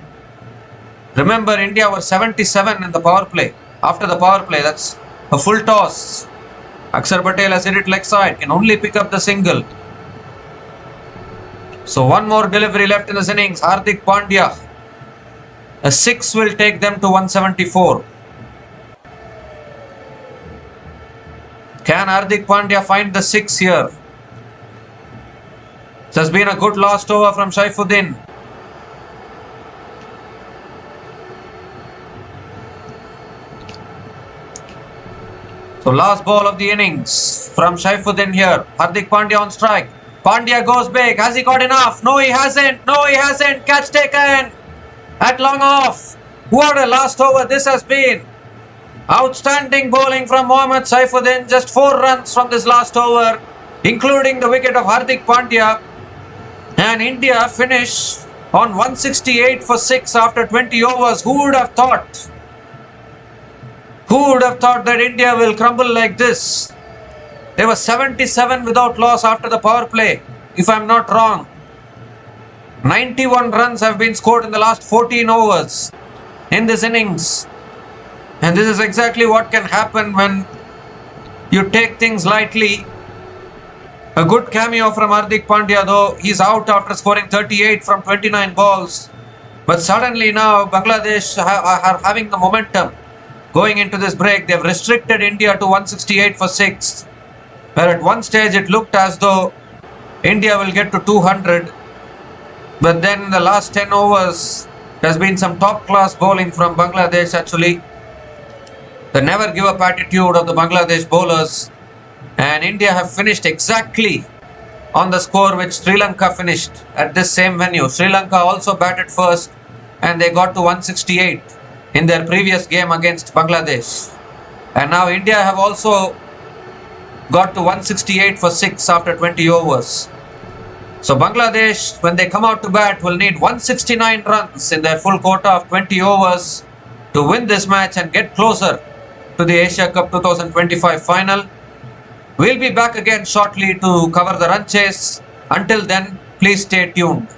Remember, India were 77 in the power play. After the power play, that's a full toss. Axar Patel has hit it leg side, can only pick up the single. So 1 more delivery left in this innings. Hardik Pandya. A 6 will take them to 174. Can Hardik Pandya find the 6 here? This has been a good last over from Saifuddin. So last ball of the innings from Saifuddin here. Hardik Pandya on strike. Pandya goes big. Has he got enough? No, he hasn't. No, he hasn't. Catch taken at long off. What a last over this has been. Outstanding bowling from Mohammad Saifuddin. Just 4 runs from this last over, including the wicket of Hardik Pandya. And India finish on 168 for 6 after 20 overs. Who would have thought? Who would have thought that India will crumble like this? They were 77 without loss after the power play, if I'm not wrong. 91 runs have been scored in the last 14 overs in this innings. And this is exactly what can happen when you take things lightly. A good cameo from Hardik Pandya, though. He's out after scoring 38 from 29 balls. But suddenly now Bangladesh are having the momentum. Going into this break, they've restricted India to 168 for 6. Where at one stage it looked as though India will get to 200. But then in the last 10 overs, there's been some top class bowling from Bangladesh actually. The never give up attitude of the Bangladesh bowlers. And India have finished exactly on the score which Sri Lanka finished at this same venue. Sri Lanka also batted first and they got to 168 in their previous game against Bangladesh. And now India have also got to 168 for 6 after 20 overs. So Bangladesh, when they come out to bat, will need 169 runs in their full quota of 20 overs to win this match and get closer to the Asia Cup 2025 final. We'll be back again shortly to cover the run chase. Until then, please stay tuned.